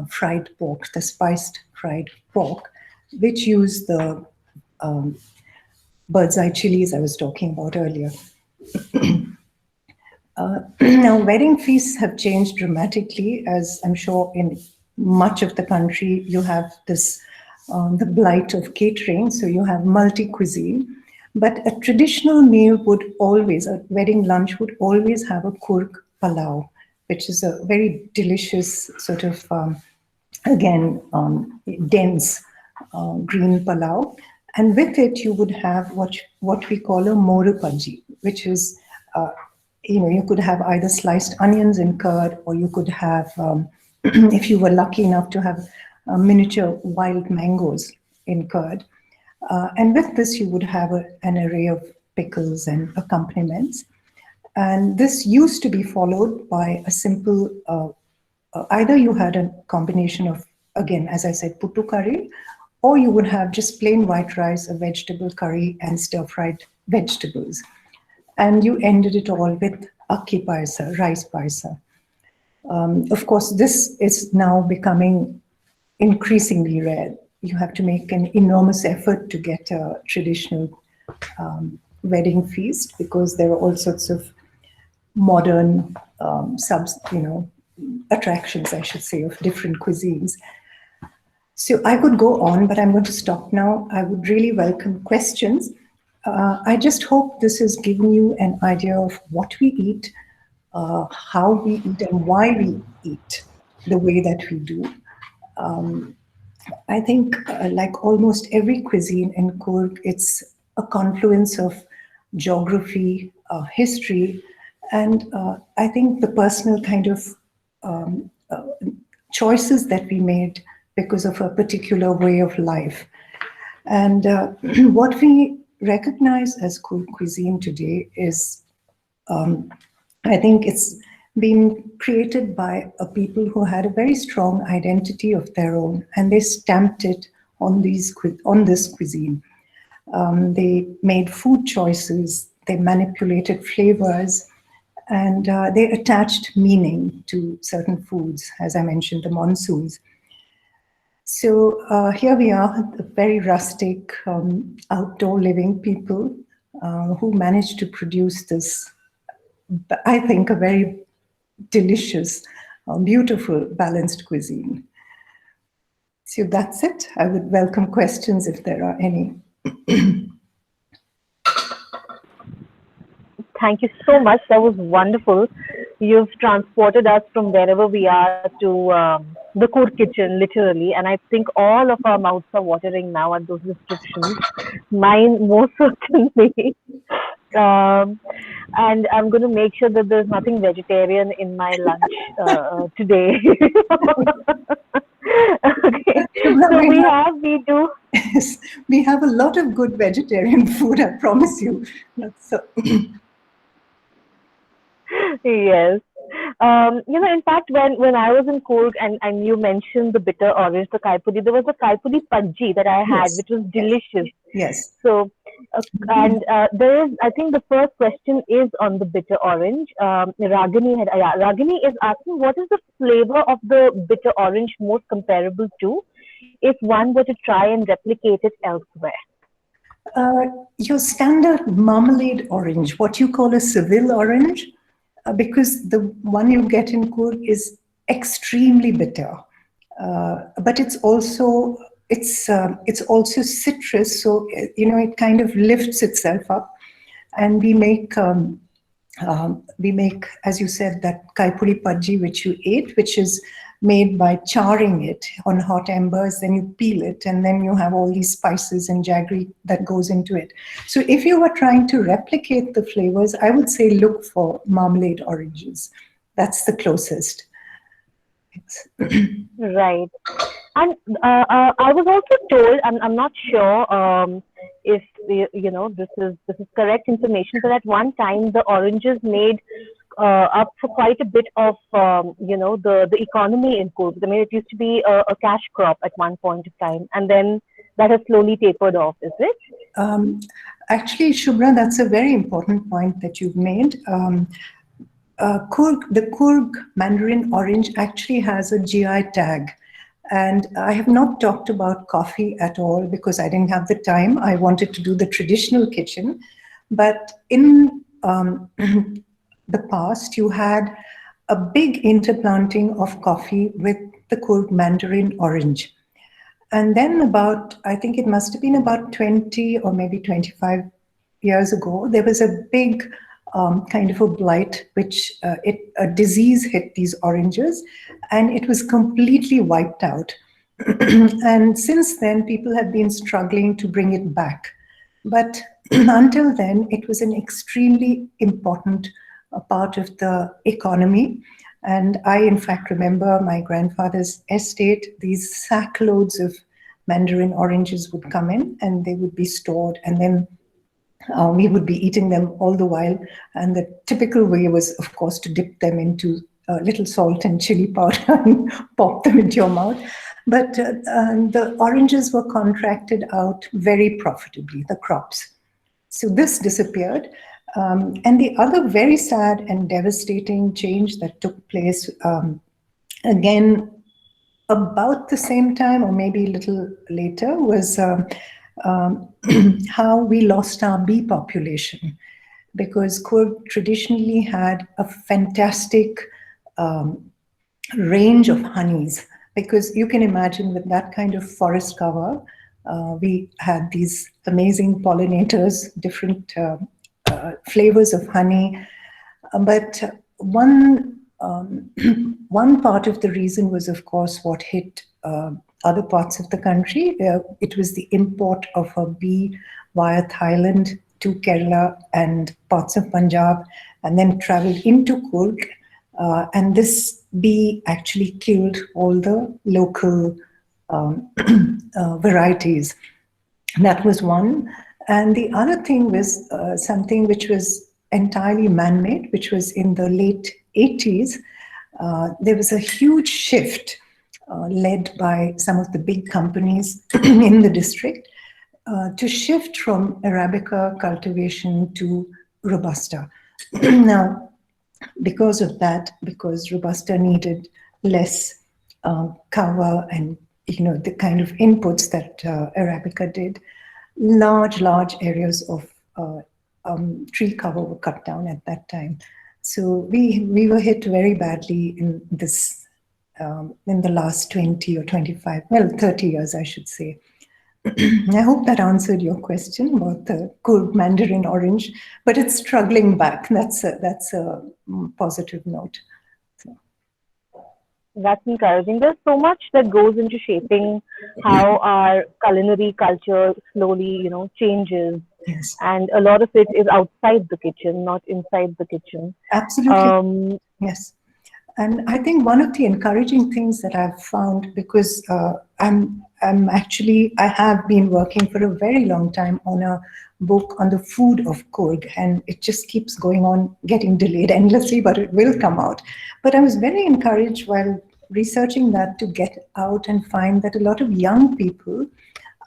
fried pork, the spiced fried pork, which use the bird's eye chilies I was talking about earlier. Now, wedding feasts have changed dramatically, as I'm sure in much of the country you have this, the blight of catering, so you have multi-cuisine. But a traditional meal would always, a wedding lunch would always have a Coorg palau, which is a very delicious sort of, dense green palau. And with it, you would have what we call a moru bhaji, which is, you could have either sliced onions in curd, or you could have, if you were lucky enough to have miniature wild mangoes in curd. And with this, you would have an array of pickles and accompaniments. And this used to be followed by a simple, either you had a combination of, again, as I said, puttu curry, or you would have just plain white rice, a vegetable curry, and stir-fried vegetables. And you ended it all with akki paisa, rice paisa. Of course, this is now becoming increasingly rare. You have to make an enormous effort to get a traditional wedding feast, because there are all sorts of modern attractions, I should say, of different cuisines. So I could go on, but I'm going to stop now. I would really welcome questions. I just hope this has given you an idea of what we eat, how we eat, and why we eat the way that we do. I think, like almost every cuisine in Coorg, it's a confluence of geography, history, and I think the personal kind of choices that we made because of a particular way of life. And what we recognize as Coorg cuisine today is, I think it's been created by a people who had a very strong identity of their own, and they stamped it on this cuisine. They made food choices, they manipulated flavors, and they attached meaning to certain foods, as I mentioned, the monsoons. So here we are, the very rustic, outdoor living people who managed to produce this, I think, a very delicious, beautiful, balanced cuisine. So that's it. I would welcome questions if there are any. Thank you so much. That was wonderful. You've transported us from wherever we are to the Coorg Kitchen, literally. And I think all of our mouths are watering now at those descriptions. Mine most certainly. And I'm going to make sure that there's nothing vegetarian in my lunch today. Okay. So we have a lot of good vegetarian food, I promise you. So. Yes. In fact, when I was in Coorg and you mentioned the bitter orange, the kaipudi, there was a kaipudi pudgy that I had, Yes, which was yes, delicious. yes. So, and there is, I think the first question is on the bitter orange. Ragini is asking, what is the flavor of the bitter orange most comparable to if one were to try and replicate it elsewhere? Uh, your standard marmalade orange, what you call a Seville orange, because the one you get in Coorg is extremely bitter, but it's also citrus, so it kind of lifts itself up, and we make, as you said, that kaipuri pudgy, which you ate, which is made by charring it on hot embers. Then you peel it, and then you have all these spices and jaggery that goes into it. So, if you were trying to replicate the flavors, I would say look for marmalade oranges. That's the closest. Right. And I was also told, I'm not sure if this is correct information, but at one time the oranges made up for quite a bit of the economy in Coorg. I mean, it used to be a cash crop at one point of time, and then that has slowly tapered off. Is it? Um, Actually, Shubhra, that's a very important point that you've made. The Coorg Mandarin Orange actually has a GI tag. And I have not talked about coffee at all because I didn't have the time. I wanted to do the traditional kitchen. But in the past, you had a big interplanting of coffee with the Coorg Mandarin Orange. And then I think it must have been about 20 or maybe 25 years ago, there was a big kind of a blight, a disease hit these oranges, and it was completely wiped out. And since then, people have been struggling to bring it back. But until then, it was an extremely important part of the economy. And I, in fact, remember my grandfather's estate, these sackloads of mandarin oranges would come in and they would be stored. And then we would be eating them all the while. And the typical way was, of course, to dip them into little salt and chili powder and pop them into your mouth. But the oranges were contracted out very profitably, the crops. So this disappeared. And the other very sad and devastating change that took place, again, about the same time or maybe a little later, was um, how we lost our bee population. Because Coorg traditionally had a fantastic range of honeys. Because you can imagine with that kind of forest cover, we had these amazing pollinators, different flavors of honey. But one part of the reason was, of course, what hit other parts of the country. It was the import of a bee via Thailand to Kerala and parts of Punjab, and then traveled into Coorg. And this bee actually killed all the local varieties. That was one. And the other thing was something which was entirely man made, which was in the late 80s. There was a huge shift led by some of the big companies in the district to shift from Arabica cultivation to Robusta. Now, because of that, because Robusta needed less cover and the kind of inputs that Arabica did, large areas of tree cover were cut down at that time. So we were hit very badly in this in the last 20 or 25, well, 30 years, I should say. I hope that answered your question about the Coorg Mandarin orange, but it's struggling back. That's a positive note. So. That's encouraging. There's so much that goes into shaping how our culinary culture slowly, changes. Yes, And a lot of it is outside the kitchen, not inside the kitchen. absolutely. Um, Yes. And I think one of the encouraging things that I've found, because I'm actually, I have been working for a very long time on a book on the food of Coorg, and it just keeps going on, getting delayed endlessly, but it will come out. But I was very encouraged while researching that to get out and find that a lot of young people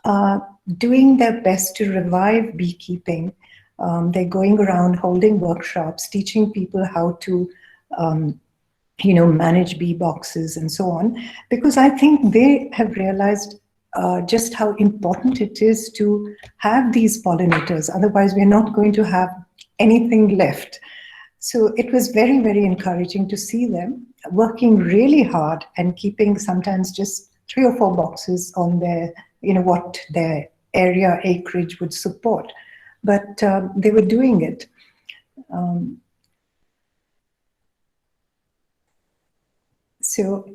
are doing their best to revive beekeeping. They're going around holding workshops, teaching people how to um, manage bee boxes and so on, because I think they have realized just how important it is to have these pollinators. Otherwise, we're not going to have anything left. So it was very, very encouraging to see them working really hard and keeping sometimes just 3 or 4 boxes on their, what their area acreage would support. But they were doing it. Um, so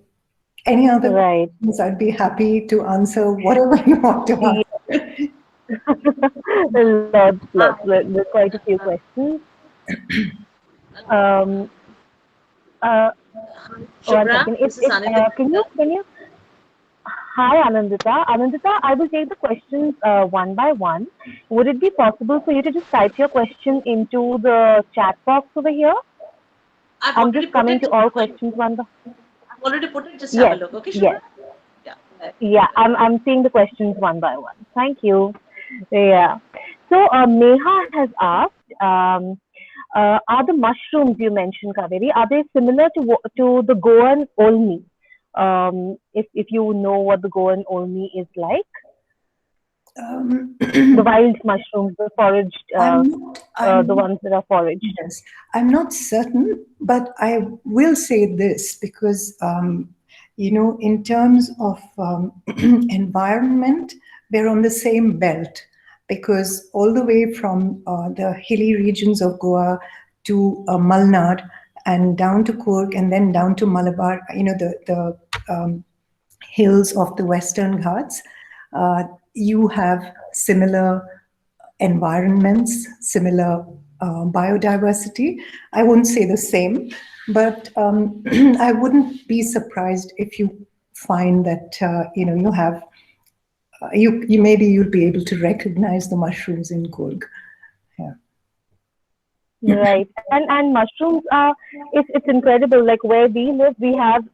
any other Right. questions? I'd be happy to answer whatever you want to Yeah. answer. Lots. There's quite a few questions. Um, uh, One Shubhra, second. this is Can you? Hi, Anandita. Anandita, I will take the questions one by one. Would it be possible for you to just type your question into the chat box over here? I've I'm already just put coming it. to all questions one by. I've already put it. Just have a Yes, look, okay, Shubhra? yes, Yeah. yeah. I'm seeing the questions one by one. Thank you. Yeah. So Neha has asked, are the mushrooms you mentioned, Kaveri, are they similar to the Goan olmi? If you know what the Goan olmi is like, Um, the wild mushrooms, the foraged, the I'm ones that are foraged. yes, I'm not certain, but I will say this because, in terms of environment, we're on the same belt because all the way from the hilly regions of Goa to Malnad and down to Coorg and then down to Malabar, the hills of the Western Ghats, you have similar environments, similar biodiversity. I wouldn't say the same, but I wouldn't be surprised if you find that you have you maybe you'll be able to recognize the mushrooms in Coorg. Yeah. Right. And mushrooms are it's incredible. Like where we live, we have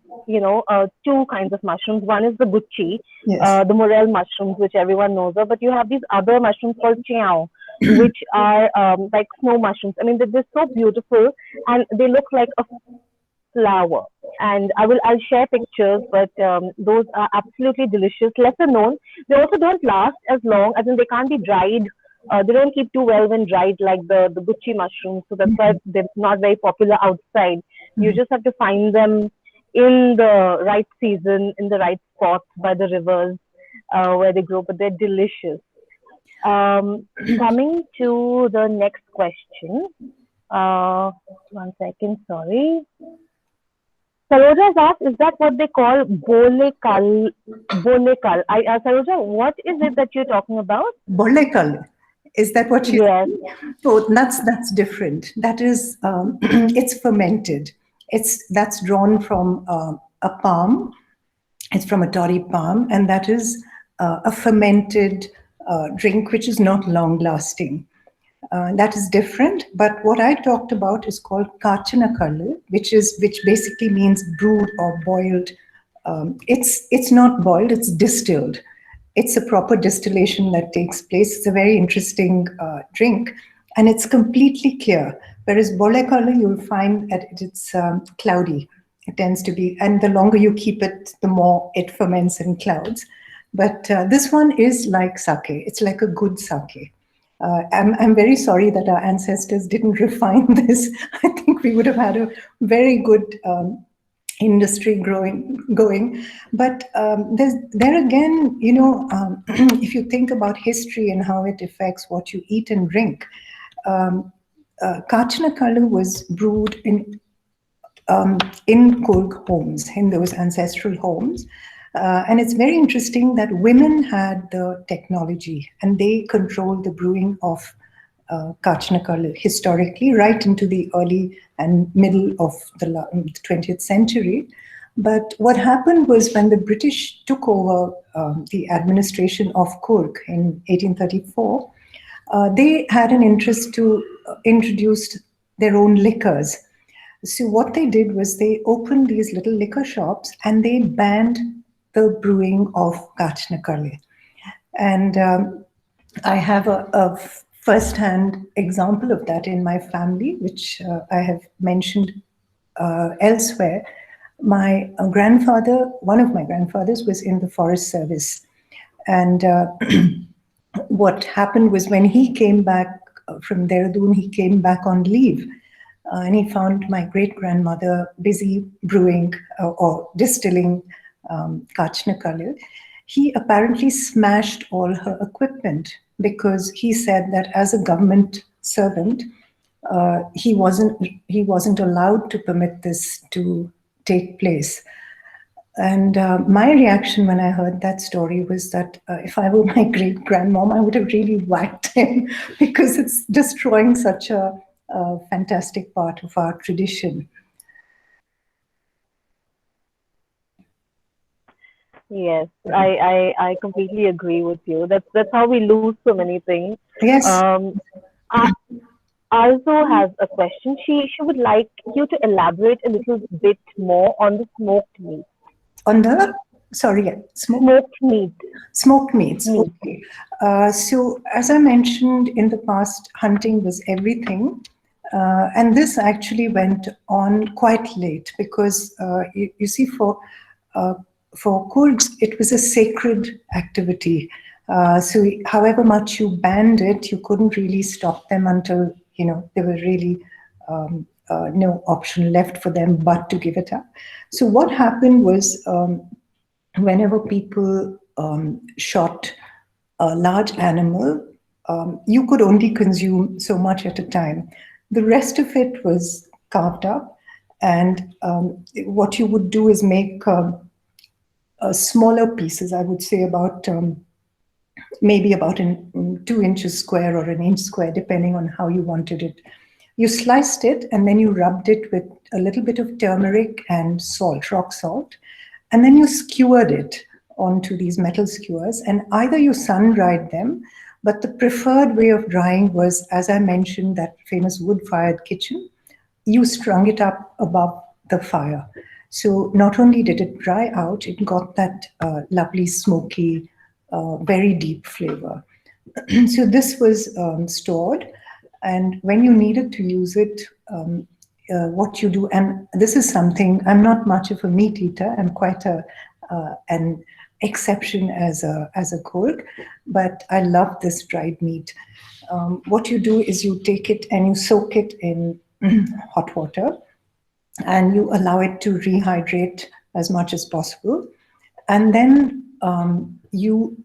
two kinds of mushrooms. One is the gucci, Yes. the morel mushrooms, which everyone knows of. But you have these other mushrooms called chiao, which are like snow mushrooms. I mean, they're so beautiful and they look like a flower. And I'll share pictures, but those are absolutely delicious. Lesser known. They also don't last as long, as in they can't be dried. They don't keep too well when dried like the Gucci mushrooms. So that's why they're not very popular outside. You just have to find them in the right season, in the right spots by the rivers where they grow, but they're delicious. Coming to the next question. One second, sorry. Saroja has asked, is that what they call bolekal? Bolekal. Saroja, what is it that you're talking about? Bolekal. Is that what you Yes. think? So that's different. That is, it's fermented. That's drawn from a palm. It's from a toddy palm, and that is a fermented drink, which is not long lasting. That is different. But what I talked about is called kachana kallu, which basically means brewed or boiled. It's not boiled; it's distilled. It's a proper distillation that takes place. It's a very interesting drink, and it's completely clear. Whereas bole kallu, you'll find that it's cloudy. It tends to be, and the longer you keep it, the more it ferments in clouds. But this one is like sake. It's like a good sake. I'm very sorry that our ancestors didn't refine this. I think we would have had a very good industry going. But there again, if you think about history and how it affects what you eat and drink, Kachana Kalu was brewed in Coorg homes, in those ancestral homes. And it's very interesting that women had the technology and they controlled the brewing of Kachnakkal historically, right into the early and middle of the 20th century. But what happened was when the British took over the administration of Coorg in 1834, they had an interest to introduce their own liquors. So what they did was they opened these little liquor shops and they banned the brewing of Kachnakalli. And I have a first-hand example of that in my family, which I have mentioned elsewhere. My grandfather, one of my grandfathers, was in the Forest Service. And what happened was when he came back from Dehradun, he came back on leave. And he found my great grandmother busy brewing or distilling Kachnakalil. He apparently smashed all her equipment because he said that as a government servant, he wasn't allowed to permit this to take place. And my reaction when I heard that story was that if I were my great grandmom, I would have really whacked him because it's destroying such a fantastic part of our tradition. Yes, I completely agree with you. That's how we lose so many things. Yes, Um, I also has a question. She would like you to elaborate a little bit more on the smoked meat. on the, sorry, yeah, smoke. Smoked meat. Smoked meats. Meat. Okay. So, as I mentioned in the past, hunting was everything. And this actually went on quite late because you see, uh, for Kurds, it was a sacred activity. So, however much you banned it, you couldn't really stop them until there were really no option left for them but to give it up. So, what happened was whenever people shot a large animal, you could only consume so much at a time. The rest of it was carved up, and what you would do is make smaller pieces. I would say about maybe about 2 inches square or an inch square, depending on how you wanted it. You sliced it and then you rubbed it with a little bit of turmeric and salt, rock salt, and then you skewered it onto these metal skewers, and either you sun dried them, but the preferred way of drying was, as I mentioned, that famous wood-fired kitchen. You strung it up above the fire. So not only did it dry out, it got that lovely smoky, very deep flavor. So this was stored, and when you needed to use it, what you do, and this is something, I'm not much of a meat eater. I'm quite an exception as a Kurd, but I love this dried meat. What you do is you take it and you soak it in hot water, and you allow it to rehydrate as much as possible, and then you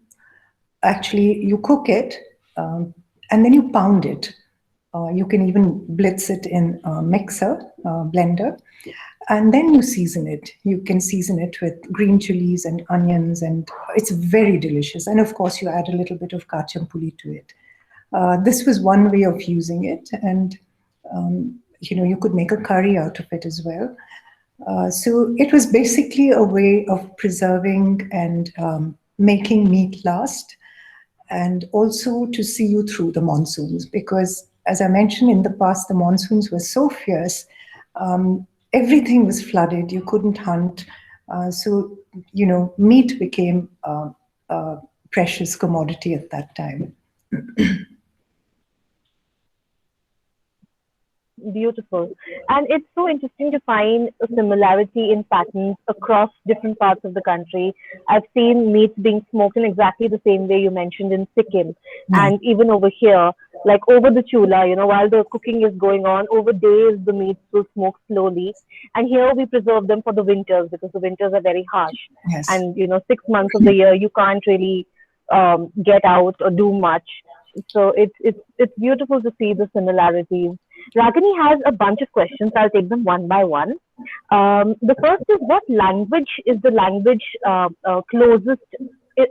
cook it, and then you pound it. You can even blitz it in a mixer, blender, and then you season it. You can season it with green chilies and onions, and it's very delicious. And of course, you add a little bit of kachampuli to it. This was one way of using it, and you could make a curry out of it as well. So it was basically a way of preserving and making meat last, and also to see you through the monsoons. Because, as I mentioned in the past, the monsoons were so fierce, everything was flooded, you couldn't hunt. So, meat became a precious commodity at that time. Beautiful. And it's so interesting to find a similarity in patterns across different parts of the country. I've seen meats being smoked in exactly the same way you mentioned in Sikkim. Yeah. And even over here, like over the chula, while the cooking is going on, over days the meats will smoke slowly. And here we preserve them for the winters because the winters are very harsh. Yes. And, 6 months of the year, you can't really get out or do much. So it's beautiful to see the similarities. Ragini has a bunch of questions. I'll take them one by one. The first is, what language is the language closest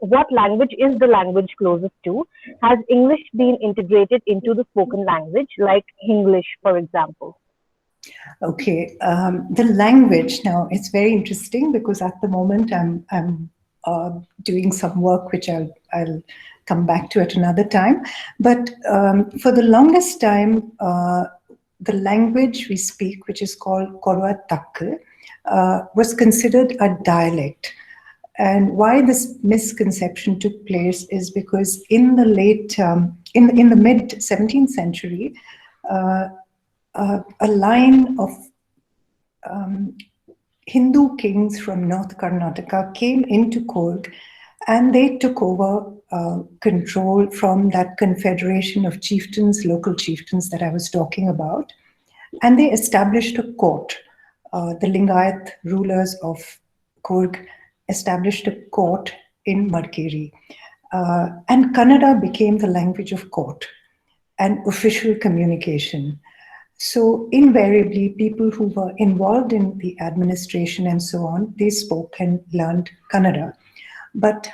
what language is the language closest to? Has English been integrated into the spoken language, like English, for example? Okay, the language now, it's very interesting because at the moment I'm doing some work which I'll come back to at another time. But for the longest time, the language we speak, which is called Korwa Takku, was considered a dialect. And why this misconception took place is because in the in the mid 17th century, uh, a line of Hindu kings from North Karnataka came into Coorg, and they took over control from that confederation of chieftains, local chieftains that I was talking about, and they established a court. The Lingayat rulers of Coorg established a court in Madkeri. And Kannada became the language of court and official communication. So invariably, people who were involved in the administration and so on, they spoke and learned Kannada. But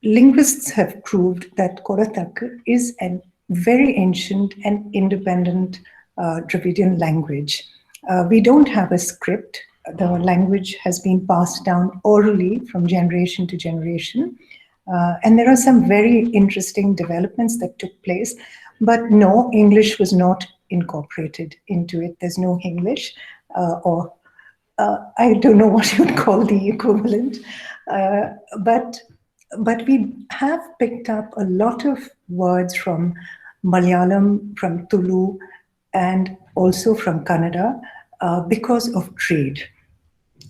linguists have proved that Koratak is a very ancient and independent Dravidian language. We don't have a script. The language has been passed down orally from generation to generation. And there are some very interesting developments that took place. But no, English was not incorporated into it. There's no English, or I don't know what you would call the equivalent. Uh, but but we have picked up a lot of words from Malayalam, from Tulu, and also from Kannada because of trade.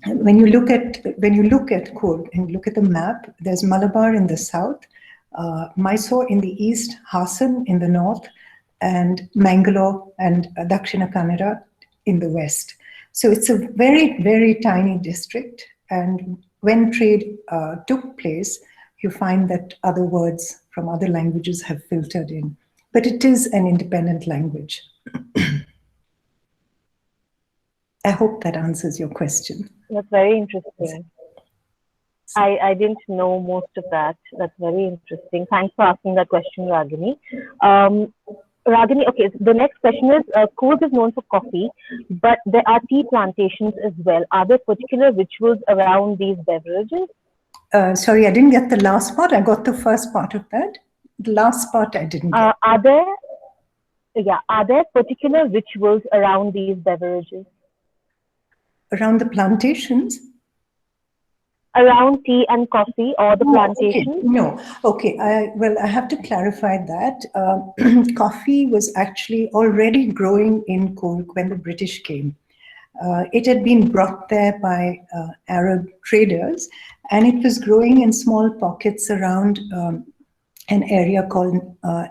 When you look at Coorg and look at the map, there's Malabar in the south, Mysore in the east, Hassan in the north, and Mangalore and Dakshina Kannada in the west. So it's a very, very tiny district. And when trade took place, you find that other words from other languages have filtered in. But it is an independent language. I hope that answers your question. That's very interesting. I didn't know most of that. That's very interesting. Thanks for asking that question, Ragini. Ragini, okay, the next question is, Coorg is known for coffee, but there are tea plantations as well. Are there particular rituals around these beverages? Sorry, I didn't get the last part. I got the first part of that. The last part I didn't get. Are there particular rituals around these beverages? Around the plantations? Around tea and coffee or the plantation? Okay. No. Okay. I have to clarify that. Coffee was actually already growing in Coorg when the British came. It had been brought there by Arab traders, and it was growing in small pockets around an area called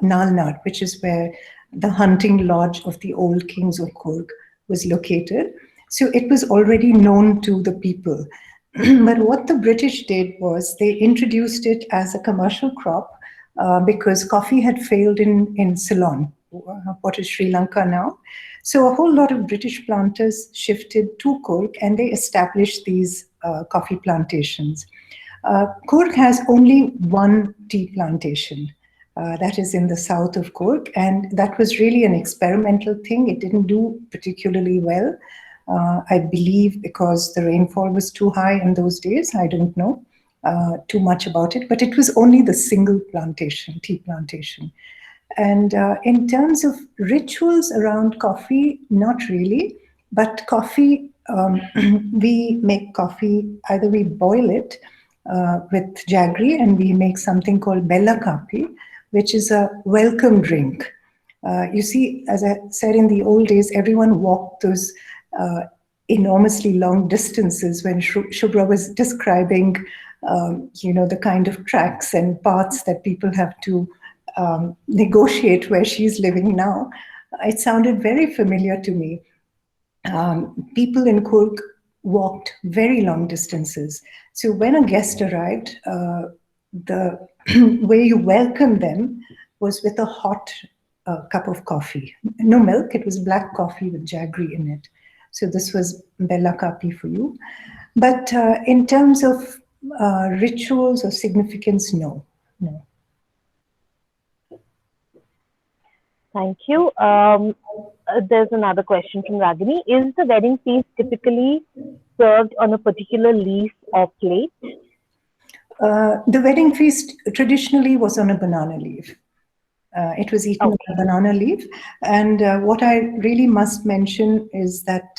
Nalnad, which is where the hunting lodge of the old kings of Coorg was located. So it was already known to the people. But what the British did was they introduced it as a commercial crop because coffee had failed in Ceylon, what is Sri Lanka now. So a whole lot of British planters shifted to Coorg and they established these coffee plantations. Coorg has only one tea plantation. That is in the south of Coorg, and that was really an experimental thing. It didn't do particularly well. I believe because the rainfall was too high in those days. I don't know too much about it, but it was only the single plantation, tea plantation. And in terms of rituals around coffee, not really, but coffee, we make coffee, either we boil it with jaggery and we make something called bella kapi, which is a welcome drink. You see, as I said, in the old days, everyone walked those enormously long distances when Shubhra was describing, the kind of tracks and paths that people have to negotiate where she's living now. It sounded very familiar to me. People in Coorg walked very long distances. So when a guest arrived, the way you welcomed them was with a hot cup of coffee. No milk, it was black coffee with jaggery in it. So this was bella kapi for you. But in terms of rituals or significance, no, no. Thank you. There's another question from Ragini. Is the wedding feast typically served on a particular leaf or plate? The wedding feast traditionally was on a banana leaf. It was eaten on a Okay. banana leaf. And what I really must mention is that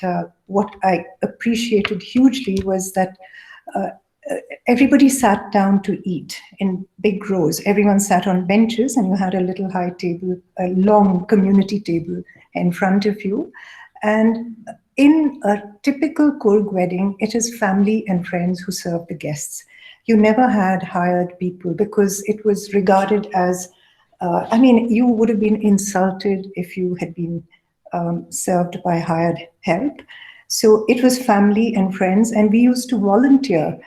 what I appreciated hugely was that uh, everybody sat down to eat in big rows. Everyone sat on benches, and you had a little high table, a long community table in front of you. And in a typical Coorg wedding, it is family and friends who serve the guests. You never had hired people because it was regarded as, I mean, you would have been insulted if you had been served by hired help. So it was family and friends, and we used to volunteer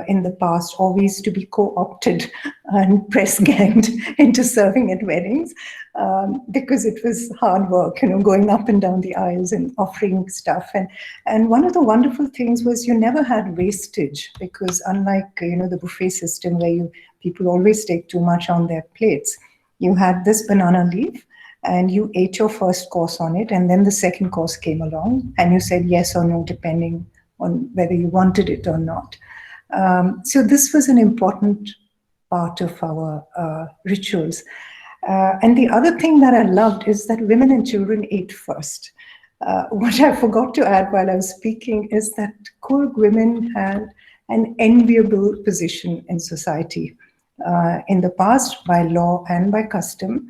in the past, always to be co-opted and press ganged into serving at weddings because it was hard work, you know, going up and down the aisles and offering stuff. And one of the wonderful things was you never had wastage because unlike, you know, the buffet system where people always take too much on their plates, you had this banana leaf and you ate your first course on it, and then the second course came along and you said yes or no depending on whether you wanted it or not. So this was an important part of our rituals. And the other thing that I loved is that women and children ate first. What I forgot to add while I was speaking is that Coorg women had an enviable position in society. In the past, by law and by custom,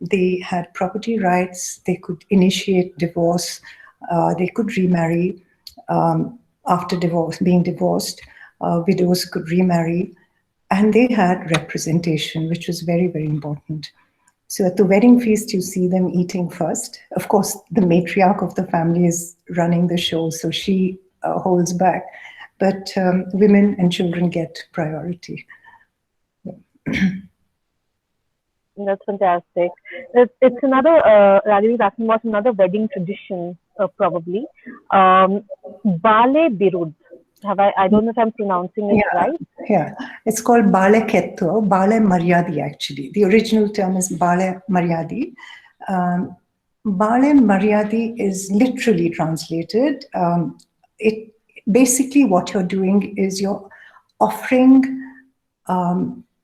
they had property rights, they could initiate divorce, they could remarry after divorce, being divorced. Widows could remarry, and they had representation, which was very, very important. So at the wedding feast, you see them eating first. Of course, the matriarch of the family is running the show, so she holds back. But women and children get priority. That's fantastic. It's another, Ragini is asking about another wedding tradition, probably. Bale Birud. I don't know if I'm pronouncing it Yeah, right. yeah. It's called Bale Ketto, Bale Maryadi actually. The original term is Bale Maryadi. Um, Bale Maryadi is literally translated. It basically what you're doing is you're offering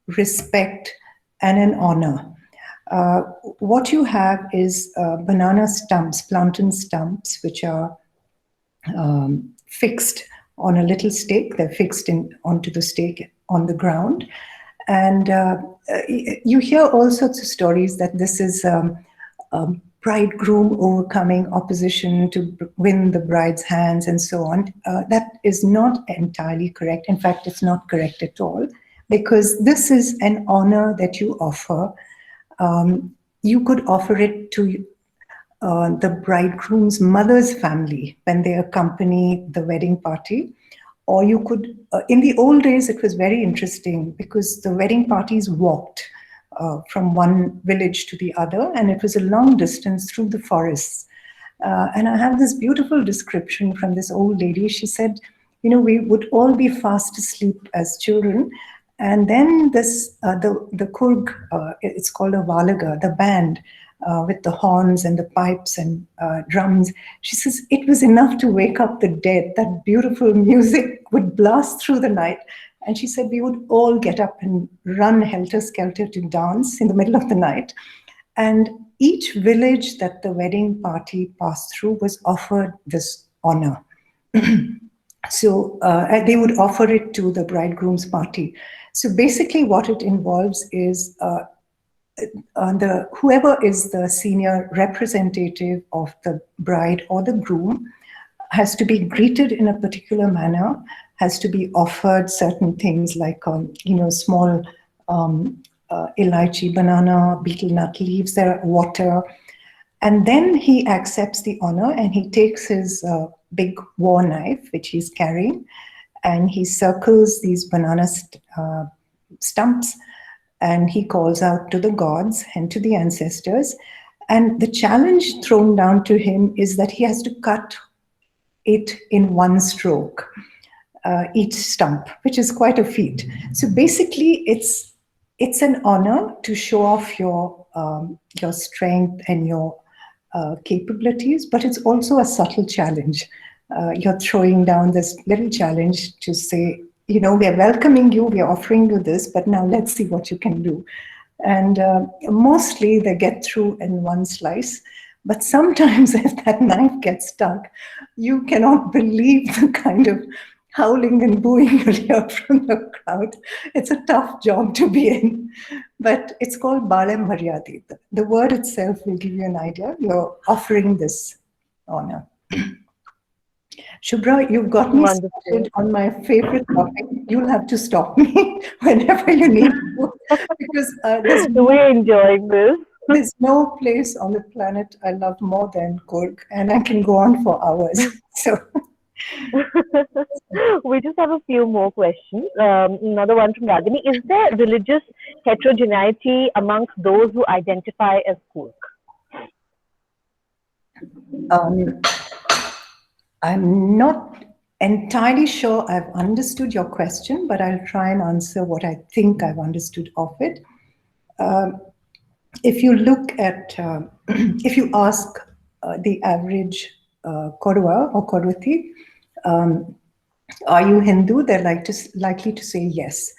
respect and an honor. Uh, what you have is banana stumps, plantain stumps, which are fixed on a little stake. They're fixed onto the stake on the ground. And you hear all sorts of stories that this is bridegroom overcoming opposition to win the bride's hands and so on. That is not entirely correct. In fact, it's not correct at all, because this is an honor that you offer. You could offer it to the bridegroom's mother's family when they accompany the wedding party. Or you could, in the old days, it was very interesting because the wedding parties walked from one village to the other, and it was a long distance through the forests. And I have this beautiful description from this old lady. She said, you know, we would all be fast asleep as children. And then the Coorg, it's called a Valaga, the band, with the horns and the pipes and drums. She says it was enough to wake up the dead. That beautiful music would blast through the night. And she said we would all get up and run helter-skelter to dance in the middle of the night. And each village that the wedding party passed through was offered this honor. So they would offer it to the bridegroom's party. So basically what it involves is whoever is the senior representative of the bride or the groom has to be greeted in a particular manner, has to be offered certain things like small elaichi, banana, betel nut leaves, there water, and then he accepts the honor and he takes his big war knife which he's carrying and he circles these banana stumps, and he calls out to the gods and to the ancestors. And the challenge thrown down to him is that he has to cut it in one stroke. each stump, which is quite a feat. So basically, it's an honor to show off your strength and your capabilities, but it's also a subtle challenge. You're throwing down this little challenge to say, we are welcoming you, we are offering you this, but now let's see what you can do. And mostly they get through in one slice. But sometimes, if that knife gets stuck, you cannot believe the kind of howling and booing you'll hear from the crowd. It's a tough job to be in. But it's called Bale Maryadi. The word itself will give you an idea. You're offering this honor. Shubhra, you've got me Wonderful. started on my favorite topic. You'll have to stop me whenever you need to, because We're enjoying this. there's no place on the planet I love more than Coorg, and I can go on for hours. So, We just have a few more questions. Another one from Ragini. Is there religious heterogeneity amongst those who identify as Coorg? um, I'm not entirely sure I've understood your question, but I'll try and answer what I think I've understood of it. If you look at, if you ask the average Kodwa or Kodwati, are you Hindu? They're likely to say yes.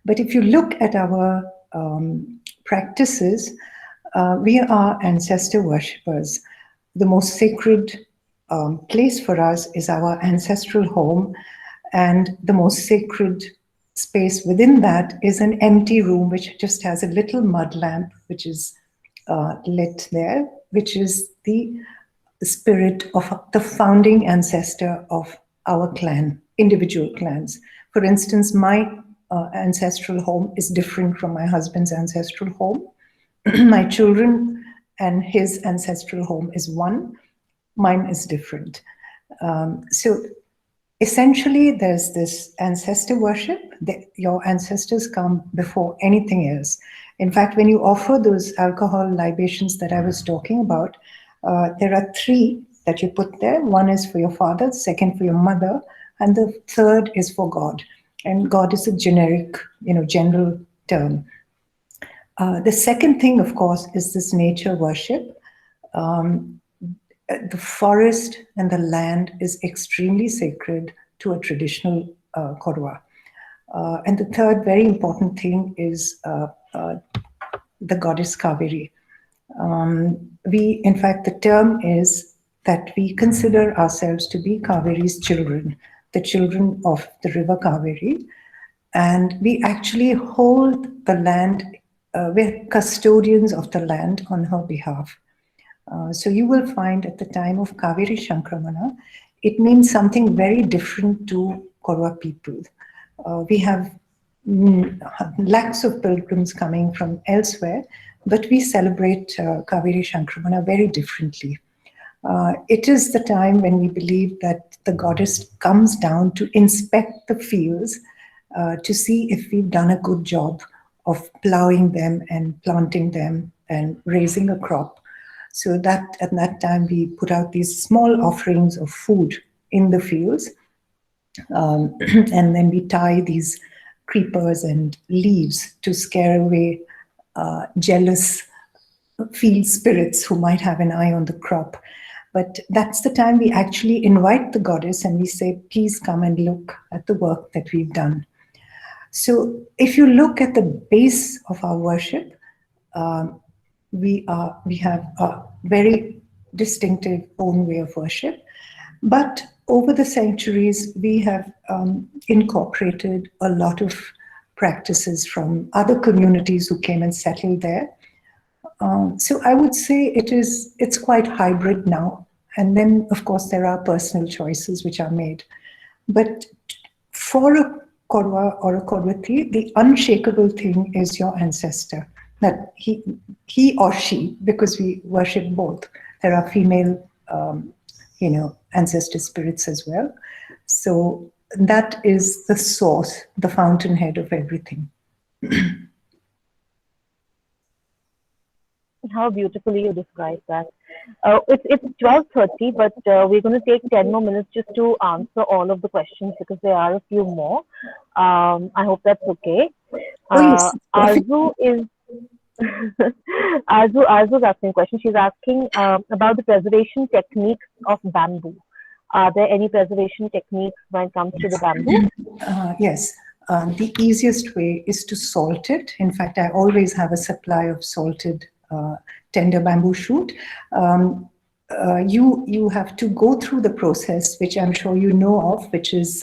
But if you look at our practices, we are ancestor worshippers. The most sacred place for us is our ancestral home, and the most sacred space within that is an empty room which just has a little mud lamp which is lit there, which is the spirit of the founding ancestor of our clan, individual clans. For instance, my ancestral home is different from my husband's ancestral home. My children and his ancestral home is one, mine is different. So essentially, there's this ancestor worship. Your ancestors come before anything else. In fact, when you offer those alcohol libations that I was talking about, there are three that you put there. One is for your father, second for your mother, and the third is for God. And God is a generic, general term. The second thing, of course, is this nature worship. The forest and the land is extremely sacred to a traditional Kodwa. And the third very important thing is the goddess Kaveri. In fact, the term is that we consider ourselves to be Kaveri's children, the children of the river Kaveri. And we actually hold the land, we're custodians of the land on her behalf. So you will find at the time of Kaveri Shankramana, it means something very different to Korwa people. We have lakhs of pilgrims coming from elsewhere, but we celebrate Kaveri Shankramana very differently. It is the time when we believe that the goddess comes down to inspect the fields to see if we've done a good job of plowing them and planting them and raising a crop. So that at that time we put out these small offerings of food in the fields, and then we tie these creepers and leaves to scare away jealous field spirits who might have an eye on the crop. But that's the time we actually invite the goddess and we say, please come and look at the work that we've done. So if you look at the base of our worship, we have a very distinctive own way of worship. But over the centuries, we have incorporated a lot of practices from other communities who came and settled there. So I would say it's quite hybrid now. And then, of course, there are personal choices which are made. But for a Korwa or a Korwati, the unshakable thing is your ancestor. That he or she, because we worship both. There are female, ancestor spirits as well. So that is the source, the fountainhead of everything. How beautifully you describe that. It's 12:30, but we're going to take 10 more minutes just to answer all of the questions because there are a few more. I hope that's okay. Oh, yes, it's perfect. Arzu is Arzu's asking a question. She's asking about the preservation techniques of bamboo. Are there any preservation techniques when it comes to the bamboo? Yes, the easiest way is to salt it. In fact, I always have a supply of salted tender bamboo shoot. You have to go through the process, which I'm sure you know of, which is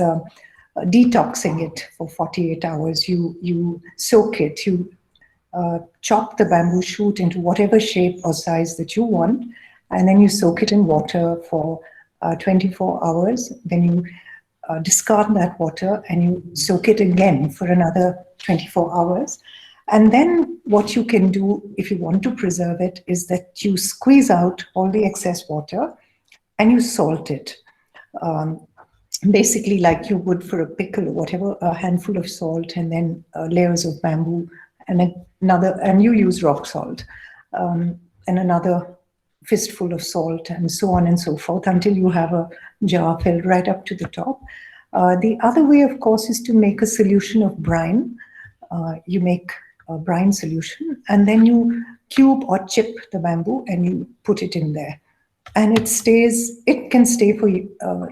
detoxing it for 48 hours. You soak it. You chop the bamboo shoot into whatever shape or size that you want, and then you soak it in water for 24 hours. Then you discard that water and you soak it again for another 24 hours. And then what you can do if you want to preserve it is that you squeeze out all the excess water and you salt it. Um, Basically like you would for a pickle or whatever, a handful of salt and then layers of bamboo and another, and you use rock salt, and another fistful of salt and so on and so forth until you have a jar filled right up to the top. The other way, of course, is to make a solution of brine. You make a brine solution and then you cube or chip the bamboo and you put it in there. And it can stay for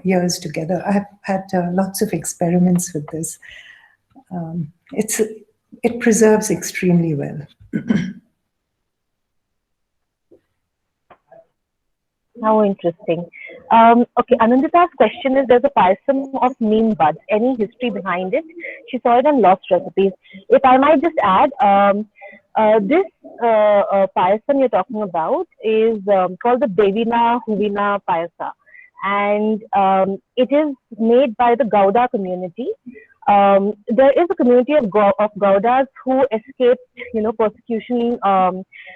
years together. I've had lots of experiments with this. It preserves extremely well. How interesting. Okay, Anandita's question is there's a payasam of neem buds. Any history behind it? She saw it on Lost Recipes. If I might just add, this payasam you're talking about is called the Devina Huvina Payasa. And it is made by the Gauda community. There is a community of Gaudas who escaped, persecution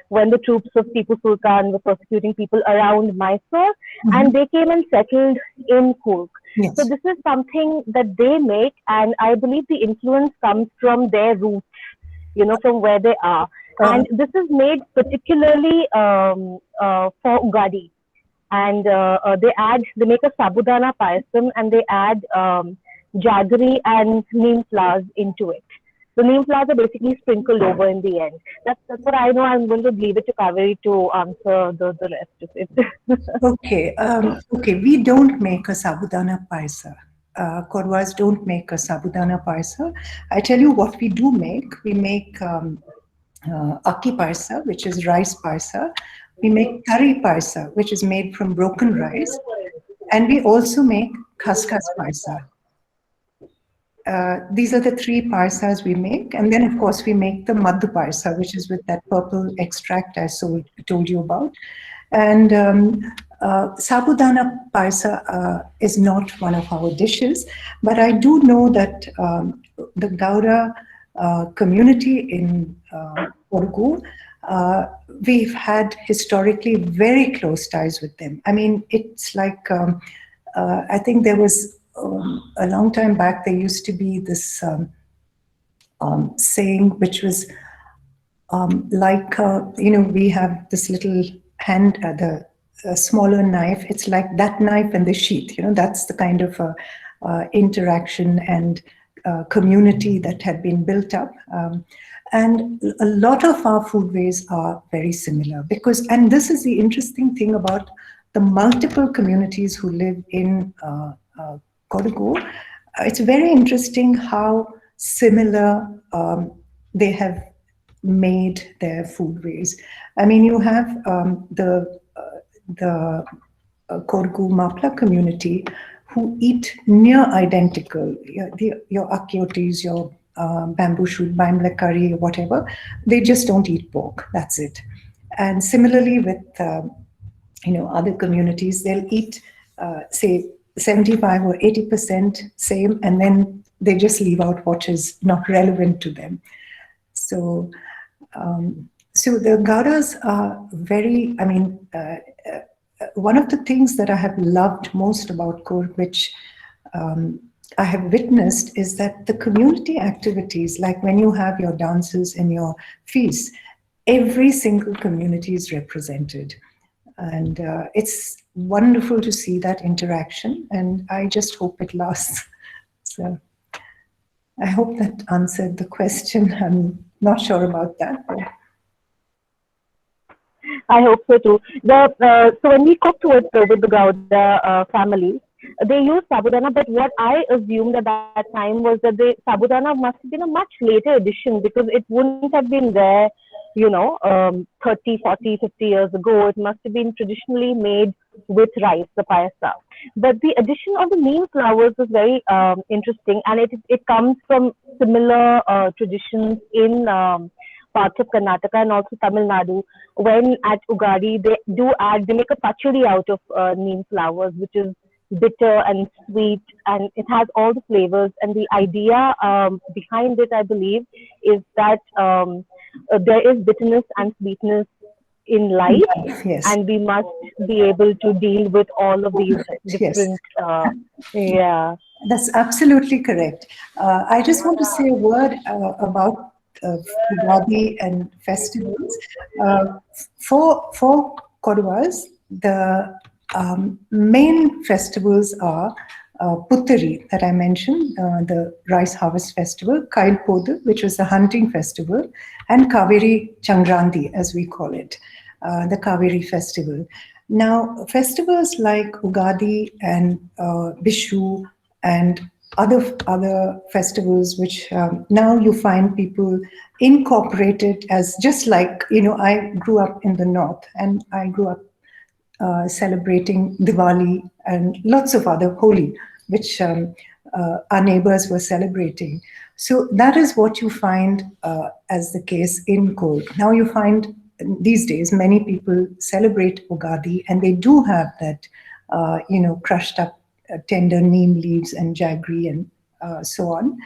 when the troops of Tipu Sultan were persecuting people around Mysore, and they came and settled in Coorg. Yes. So this is something that they make, and I believe the influence comes from their roots, from where they are. And this is made particularly for Ugadi. And they make a sabudana payasam and they add jaggery and neem flowers into it. The neem flowers are basically sprinkled over in the end. That's what I know. I'm going to leave it to Kaveri to answer the rest of it. Okay. Okay. We don't make a sabudana paisa. Korwas don't make a sabudana paisa. I tell you what we do make. We make akki paisa, which is rice paisa. We make tari paisa, which is made from broken rice. And we also make khaskhas paisa. These are the three paisas we make. And then, of course, we make the madhu paisa, which is with that purple extract I told you about. And sabudana paisa is not one of our dishes, but I do know that the Gauda community in Coorg, we've had historically very close ties with them. I mean, it's like, I think there was a long time back, there used to be this saying, which was like, we have this little hand, the smaller knife. It's like that knife and the sheath, that's the kind of interaction and community that had been built up. And a lot of our foodways are very similar and this is the interesting thing about the multiple communities who live in Coorg. It's very interesting how similar they have made their foodways. I mean, you have the Coorg Mapla community who eat near identical, your akyotis, your bamboo shoot, baimla curry, whatever. They just don't eat pork. That's it. And similarly with other communities, they'll eat say 75 or 80% same, and then they just leave out what is not relevant to them. So the Gaudas are very, one of the things that I have loved most about Coorg, which I have witnessed, is that the community activities, like when you have your dances and your feasts, every single community is represented. And it's wonderful to see that interaction, and I just hope it lasts. So I hope that answered the question. I'm not sure about that, but I hope so too. So when we cooked with the Gowda family, they used sabudana, but what I assumed at that time was that the sabudana must have been a much later addition because it wouldn't have been there, 30, 40, 50 years ago. It must have been traditionally made with rice, the payasa. But the addition of the neem flowers is very interesting, and it comes from similar traditions in parts of Karnataka and also Tamil Nadu. When at Ugadi, they make a pachadi out of neem flowers, which is bitter and sweet, and it has all the flavors. And the idea behind it, I believe, is that there is bitterness and sweetness in life, yes, and we must be able to deal with all of these correct. Yes, different. Yeah. that's absolutely correct. I just want to say a word about Ugadi and festivals. For Kodwas, the main festivals are Puttari that I mentioned, the rice harvest festival, Kailpodu, which was the hunting festival, and Kaveri Changrandi, as we call it, the Kaveri festival. Now, festivals like Ugadi and Bishu and other festivals, which now you find people incorporated as just like, I grew up in the north and I grew up celebrating Diwali and lots of other Holi, which our neighbors were celebrating. So that is what you find as the case in Coorg. Now you find these days many people celebrate Ugadi, and they do have that, crushed up tender neem leaves and jaggery and so on.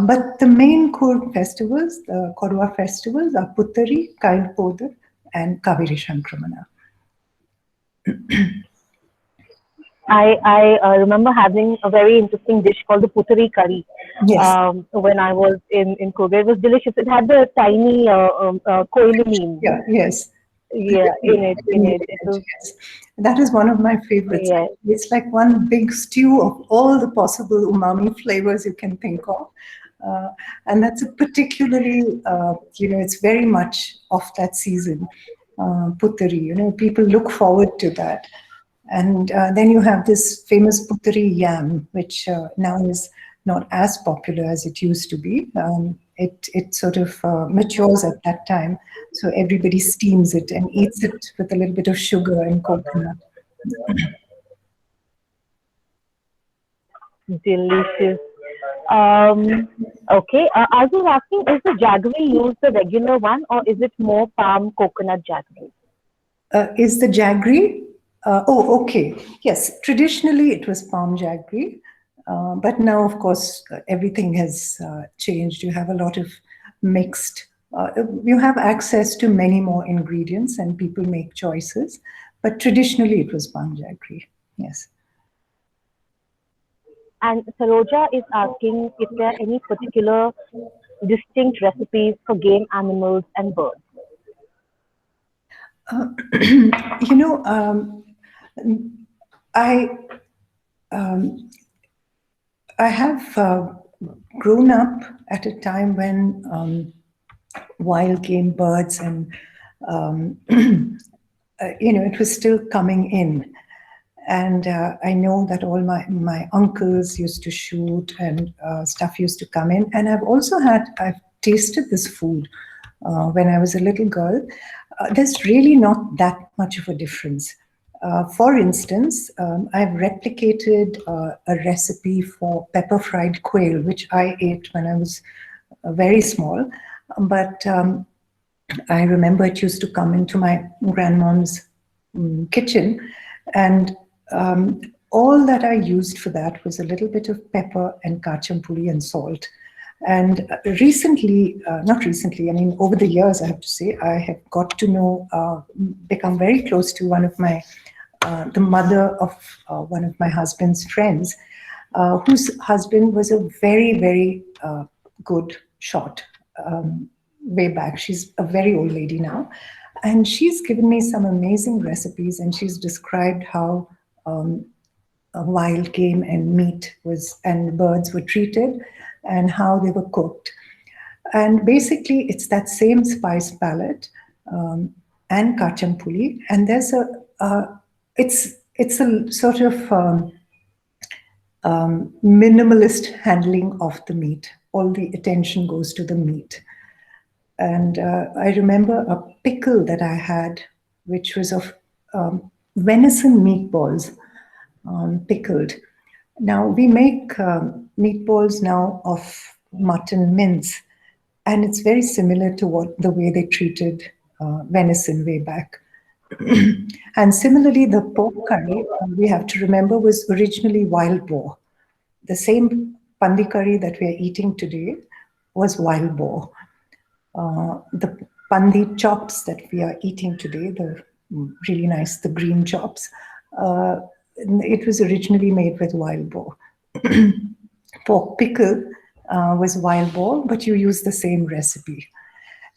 But the main Coorg festivals, the Kodwa festivals, are Puttari, Kailpodur, and Kaveri Shankramana. I remember having a very interesting dish called the putari curry Yes. when I was in Kobe. It was delicious. It had the tiny koili neem. Yeah, yes. Yeah, in it. It was, Yes. That is one of my favorites. yeah, It's like one big stew of all the possible umami flavors you can think of. Uh, and that's a particularly, it's very much of that season, Puttari. People look forward to that. And then you have this famous Puttari yam, which now is not as popular as it used to be. It sort of matures at that time, so everybody steams it and eats it with a little bit of sugar and coconut. delicious. Okay, I was asking, is the jaggery used the regular one or is it more palm coconut jaggery? Is the jaggery? Oh, okay. Yes, traditionally it was palm jaggery, but now, of course, everything has changed. You have a lot of mixed. You have access to many more ingredients, and people make choices. But traditionally, it was palm jaggery. Yes. And Saroja is asking if there are any particular distinct recipes for game animals and birds. You know, I I have grown up at a time when wild game birds and it was still coming in. And I know that all my uncles used to shoot and stuff used to come in. And I've tasted this food when I was a little girl. There's really not that much of a difference. For instance, I've replicated a recipe for pepper fried quail, which I ate when I was very small. But I remember it used to come into my grandmom's kitchen, and all that I used for that was a little bit of pepper and kachampuri and salt. And not recently, I mean, over the years, I have to say, I have got to know, become very close to the mother of one of my husband's friends, whose husband was a very, very good shot way back. She's a very old lady now. And she's given me some amazing recipes, and she's described how wild game and meat was and birds were treated and how they were cooked. And basically, it's that same spice palette and kachampuli. And there's it's a sort of minimalist handling of the meat. All the attention goes to the meat. And I remember a pickle that I had, which was of venison meatballs pickled. Now we make meatballs now of mutton mince, and it's very similar to what the way they treated venison way back. And similarly, the pork curry we have to remember was originally wild boar. The same pandi curry that we are eating today was wild boar. The pandi chops that we are eating today, the really nice, the green chops, it was originally made with wild boar. Pork pickle was wild boar, but you use the same recipe.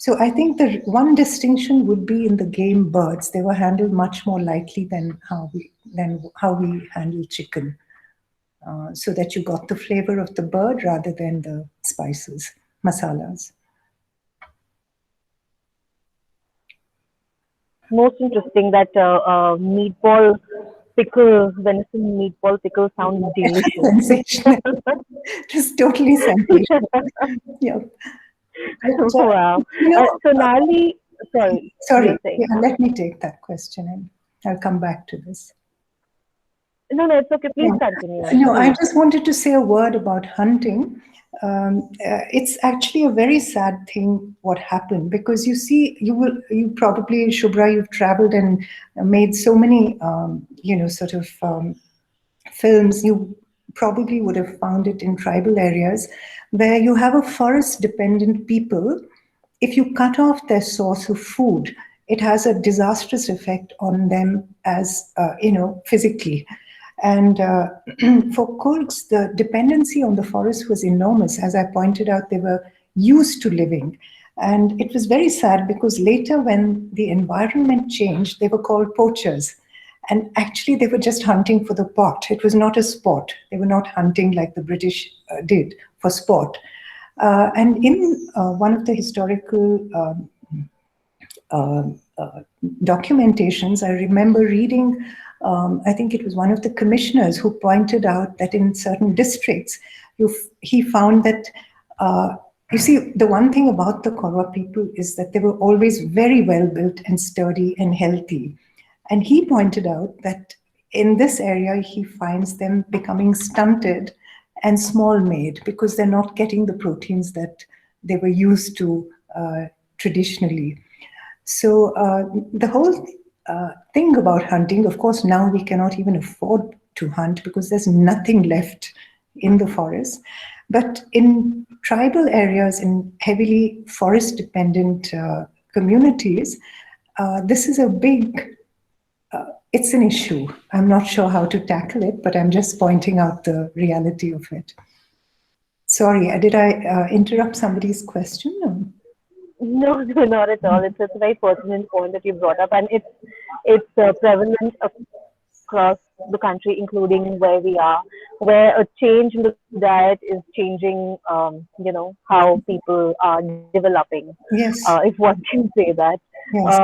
So I think the one distinction would be in the game birds. They were handled much more lightly than how we handle chicken, so that you got the flavor of the bird rather than the spices, masalas. Most interesting that meatball pickle, venison meatball pickle sounds delicious. Sensational. Just totally sensational. Yeah. But, Wow. you know, Sonali, sorry, sorry, you're saying. yeah, let me take that question and I'll come back to this. No, no, it's okay. Please Yeah. continue. No, I Please. just wanted to say a word about hunting. It's actually a very sad thing what happened, because you see, you probably, Shubhra, you've traveled and made so many, sort of films. You probably would have found it in tribal areas where you have a forest dependent people. If you cut off their source of food, it has a disastrous effect on them as, physically. And for Coorgs, the dependency on the forest was enormous. As I pointed out, they were used to living. And it was very sad because later, when the environment changed, they were called poachers. And actually, they were just hunting for the pot. It was not a sport. They were not hunting like the British did for sport. And in one of the historical documentations, I remember reading, I think it was one of the commissioners who pointed out that in certain districts, he found that, you see, the one thing about the Korwa people is that they were always very well built and sturdy and healthy. And he pointed out that in this area, he finds them becoming stunted and small made because they're not getting the proteins that they were used to traditionally. So the whole thing about hunting, of course, now we cannot even afford to hunt because there's nothing left in the forest. But in tribal areas, in heavily forest-dependent communities, this is a big, it's an issue. I'm not sure how to tackle it, but I'm just pointing out the reality of it. Sorry, did I interrupt somebody's question? No, no, not at all. It's a very pertinent point that you brought up, and it's prevalent across the country, including where we are, where a change in the diet is changing, how people are developing, Yes. if one can say that. Yes.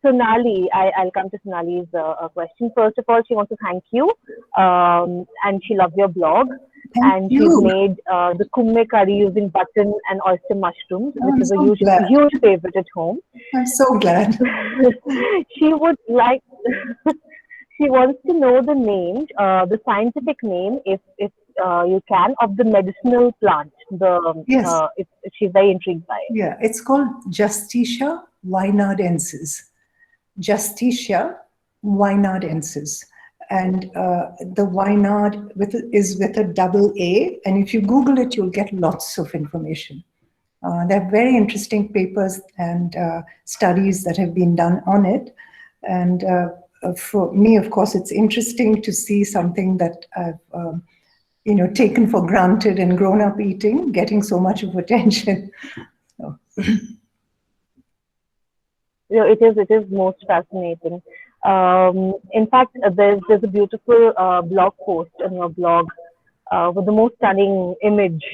Sonali, I'll come to Sonali's question. First of all, she wants to thank you, and she loves your blog. Thank She's you. made the kumme curry using button and oyster mushrooms, Oh, which I'm is a so glad. huge favorite at home. I'm so glad. She would like, she wants to know the name, the scientific name, if you can, of the medicinal plant. Yes. She's very intrigued by it. Yeah, it's called Justitia wynardensis. Justitia wynardensis. And the wynard is with a double A. And if you Google it, you'll get lots of information. There are very interesting papers and studies that have been done on it. And for me, of course, it's interesting to see something that I've taken for granted and grown up eating, getting so much of attention. So. it is most fascinating. In fact, there's a beautiful blog post on your blog with the most stunning image.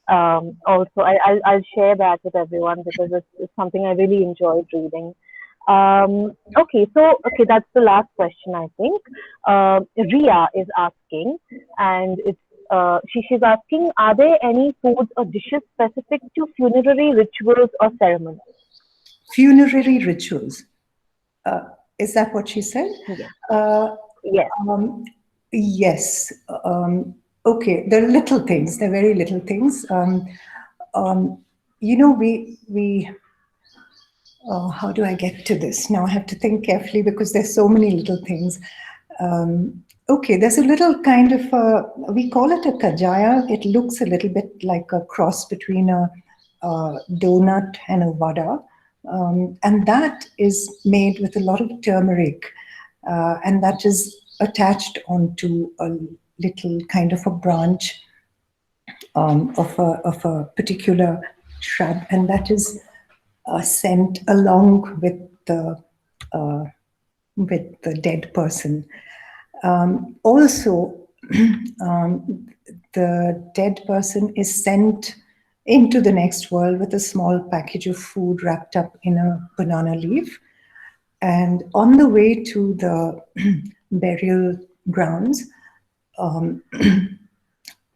Also, I'll share that with everyone because it's something I really enjoyed reading. Okay, that's the last question I think. Ria is asking, and she's asking, are there any foods or dishes specific to funerary rituals or ceremonies? Funerary rituals. Uh, is that what she said? Yes. Uh, Yes. um, yes. Okay, they're little things. They're very little things. Um, we how do I get to this? Now I have to think carefully because there's so many little things. Okay, there's a little kind of we call it a kajaya. It looks a little bit like a cross between a donut and a vada. And that is made with a lot of turmeric, and that is attached onto a little kind of a branch of a particular shrub, and that is sent along uh, with the dead person. Also, the dead person is sent into the next world with a small package of food wrapped up in a banana leaf. And on the way to the burial grounds,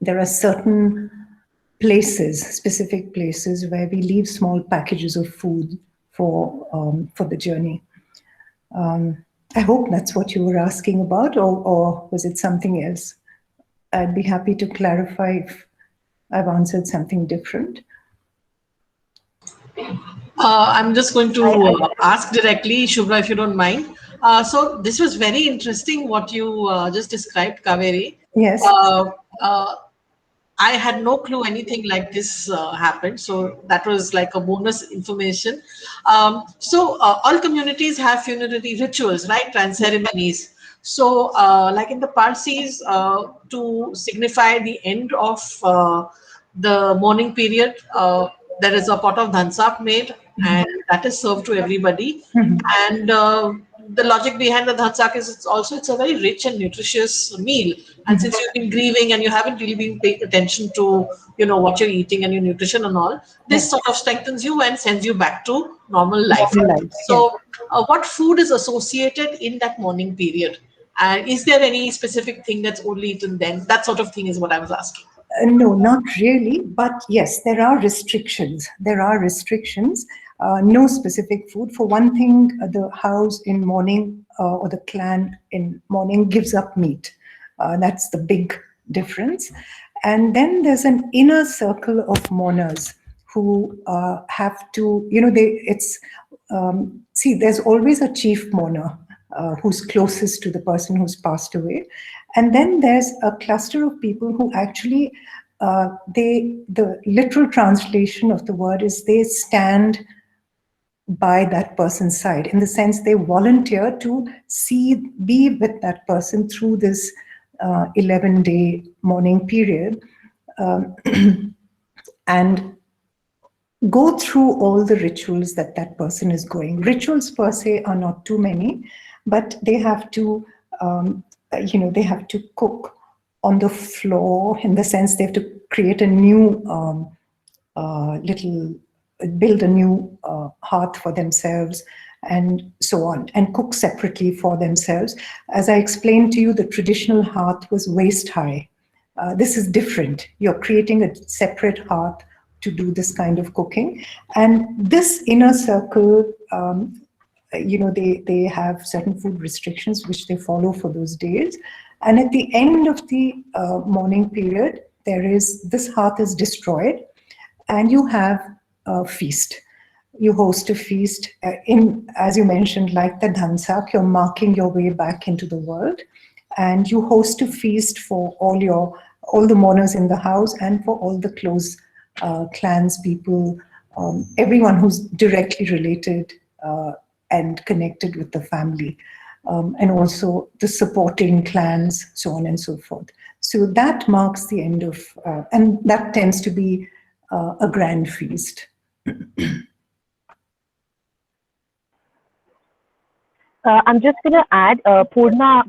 there are certain places, specific places, where we leave small packages of food for the journey. I hope that's what you were asking about, or was it something else? I'd be happy to clarify if I've answered something different. I'm just going to I ask directly, Shubhra, if you don't mind. So this was very interesting what you just described, Kaveri. Yes. Uh, uh, I had no clue anything like this happened. So that was like a bonus information. So all communities have funerary rituals, right? And ceremonies. So, like in the Parsis, to signify the end of the mourning period, there is a pot of dhansak made, and that is served to everybody. And the logic behind the dhansak is it's a very rich and nutritious meal. And since you've been grieving and you haven't really been paying attention to what you're eating and your nutrition and all, this sort of strengthens you and sends you back to normal life. Life, yes. So, what food is associated in that morning period? And is there any specific thing that's only eaten then? That sort of thing is what I was asking. No, not really, but yes, there are restrictions. There are restrictions. No specific food. For one thing, the house in mourning or the clan in mourning gives up meat. That's the big difference. And then there's an inner circle of mourners who have to, see, there's always a chief mourner who's closest to the person who's passed away. And then there's a cluster of people who actually, the literal translation of the word is they stand by that person's side, in the sense they volunteer to be with that person through this 11-day mourning period, and go through all the rituals that that person is going. Rituals per se are not too many, but they have to, they have to cook on the floor, in the sense they have to create a new build a new hearth for themselves, and so on, and cook separately for themselves. As I explained to you, the traditional hearth was waist high. This is different. You're creating a separate hearth to do this kind of cooking. And this inner circle, they have certain food restrictions which they follow for those days. And at the end of the mourning period, this hearth is destroyed, and you have a feast. You host a feast as you mentioned, like the dhansak, you're marking your way back into the world, and you host a feast for all the mourners in the house, and for all the close clans people, everyone who's directly related and connected with the family, and also the supporting clans, so on and so forth. So that marks the end of, and that tends to be a grand feast. I'm just going to add, Purna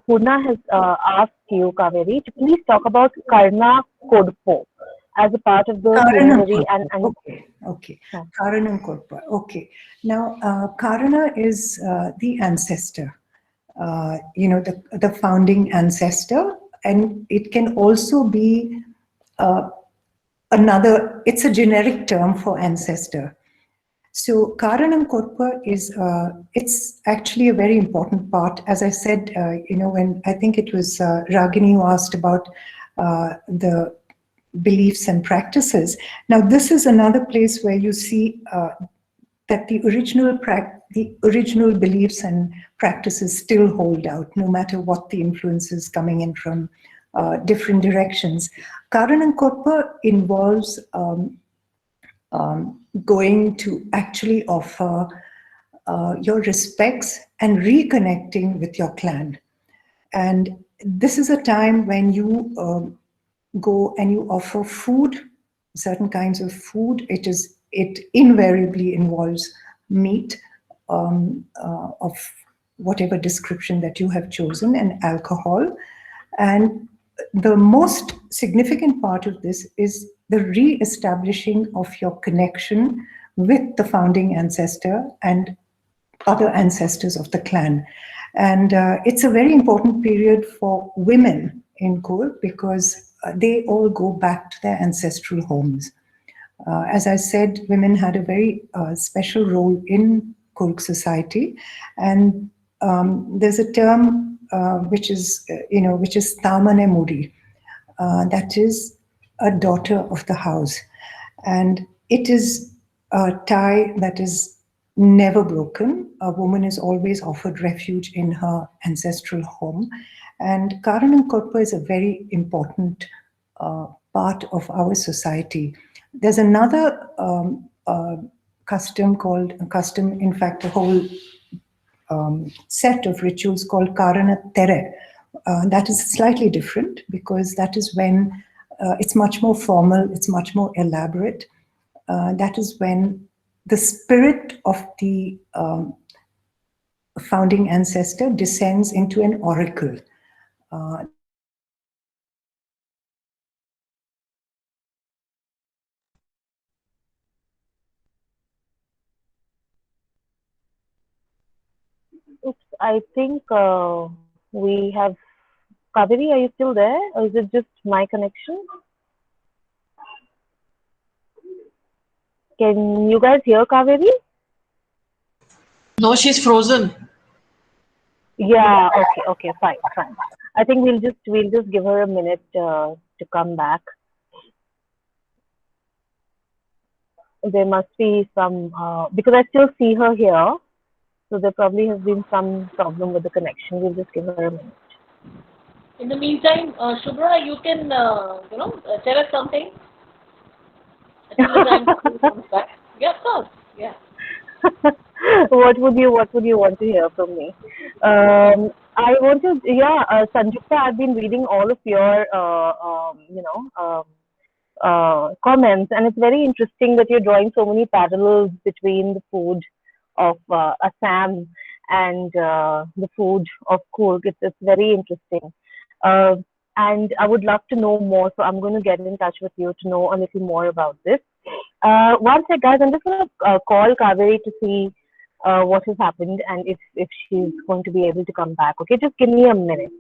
has asked you, Kaveri, to please talk about Karna Kodpo as a part of the Karanam culinary Korpa. and Okay, okay. Karanam Korpa. Okay. Now, Karana is the ancestor, the founding ancestor, and it can also be uh, it's a generic term for ancestor. So Karanam Korpa it's actually a very important part. As I said, when I think it was Ragini who asked about the beliefs and practices. Now, this is another place where you see that the original beliefs and practices still hold out, no matter what the influence is coming in from different directions. Karanam Korpa involves going to actually offer your respects and reconnecting with your clan. And this is a time when you go and you offer food, certain kinds of food. It invariably involves meat of whatever description that you have chosen and alcohol. And the most significant part of this is the re-establishing of your connection with the founding ancestor and other ancestors of the clan. And it's a very important period for women in Coorg because they all go back to their ancestral homes. As I said, women had a very special role in Coorg society, and there's a term which is Tamane Muri, that is a daughter of the house, and it is a tie that is never broken. A woman is always offered refuge in her ancestral home, and Karanam Korpa is a very important part of our society. There's another custom, in fact, a whole set of rituals called Karana Tere. That is slightly different because that is when it's much more formal, it's much more elaborate. That is when the spirit of the founding ancestor descends into an oracle. oops, I think we have Kaveri. Are you still there, or is it just my connection? Can you guys hear Kaveri? No, she's frozen. Yeah. Okay. Okay. Fine. Fine. I think we'll just give her a minute to come back. There must be some because I still see her here, so there probably has been some problem with the connection. We'll just give her a minute. In the meantime, Shubhra, you can, tell us something until the time she comes back. Yeah, of course. Yeah. What would you want to hear from me? I want to, yeah, Sanjukta, I've been reading all of your, comments, and it's very interesting that you're drawing so many parallels between the food of Assam and the food of Coorg. It's very interesting. Uh, and I would love to know more, so I'm going to get in touch with you to know a little more about this. One sec, guys, I'm just going to call Kaveri to see what has happened and if she's going to be able to come back. Okay, just give me a minute.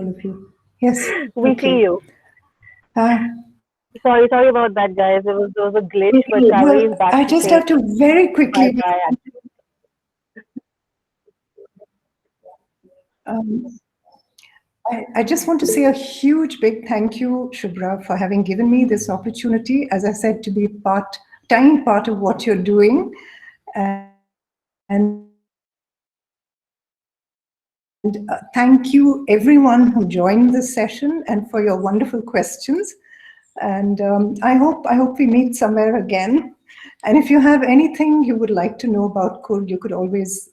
all of you. Yes, We see okay. you. Uh, Sorry about that, guys. There was a glitch, but okay, Kaveri is well, back I to just say have to very bye quickly, bye. um, I just want to say a huge big thank you, Shubhra, for having given me this opportunity, as I said, to be tiny part of what you're doing. And thank you everyone who joined this session and for your wonderful questions. And I hope we meet somewhere again. And if you have anything you would like to know about Coorg, you could always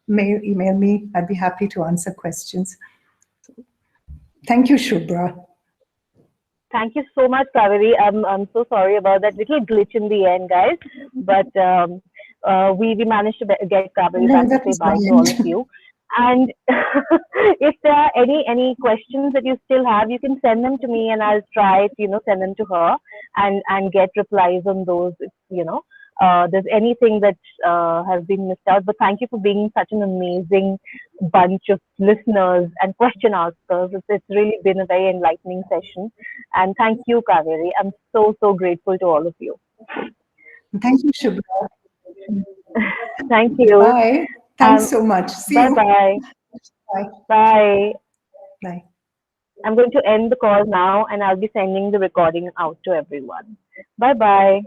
email me. I'd be happy to answer questions. Thank you, Shubhra. Thank you so much, Kaveri. I'm so sorry about that little glitch in the end, guys. But we managed to get Kaveri No, back to that say was bye to all of fine. you. And if there are any questions that you still have, you can send them to me, and I'll try to send them to her and get replies on those. If, there's anything that has been missed out. But thank you for being such an amazing bunch of listeners and question askers. It's really been a very enlightening session. And thank you, Kaveri. I'm so grateful to all of you. Thank you, Shubhra. Thank you. Bye. Thanks Um, so much. See bye you. bye. Bye. Bye. Bye. I'm going to end the call now and I'll be sending the recording out to everyone. Bye bye.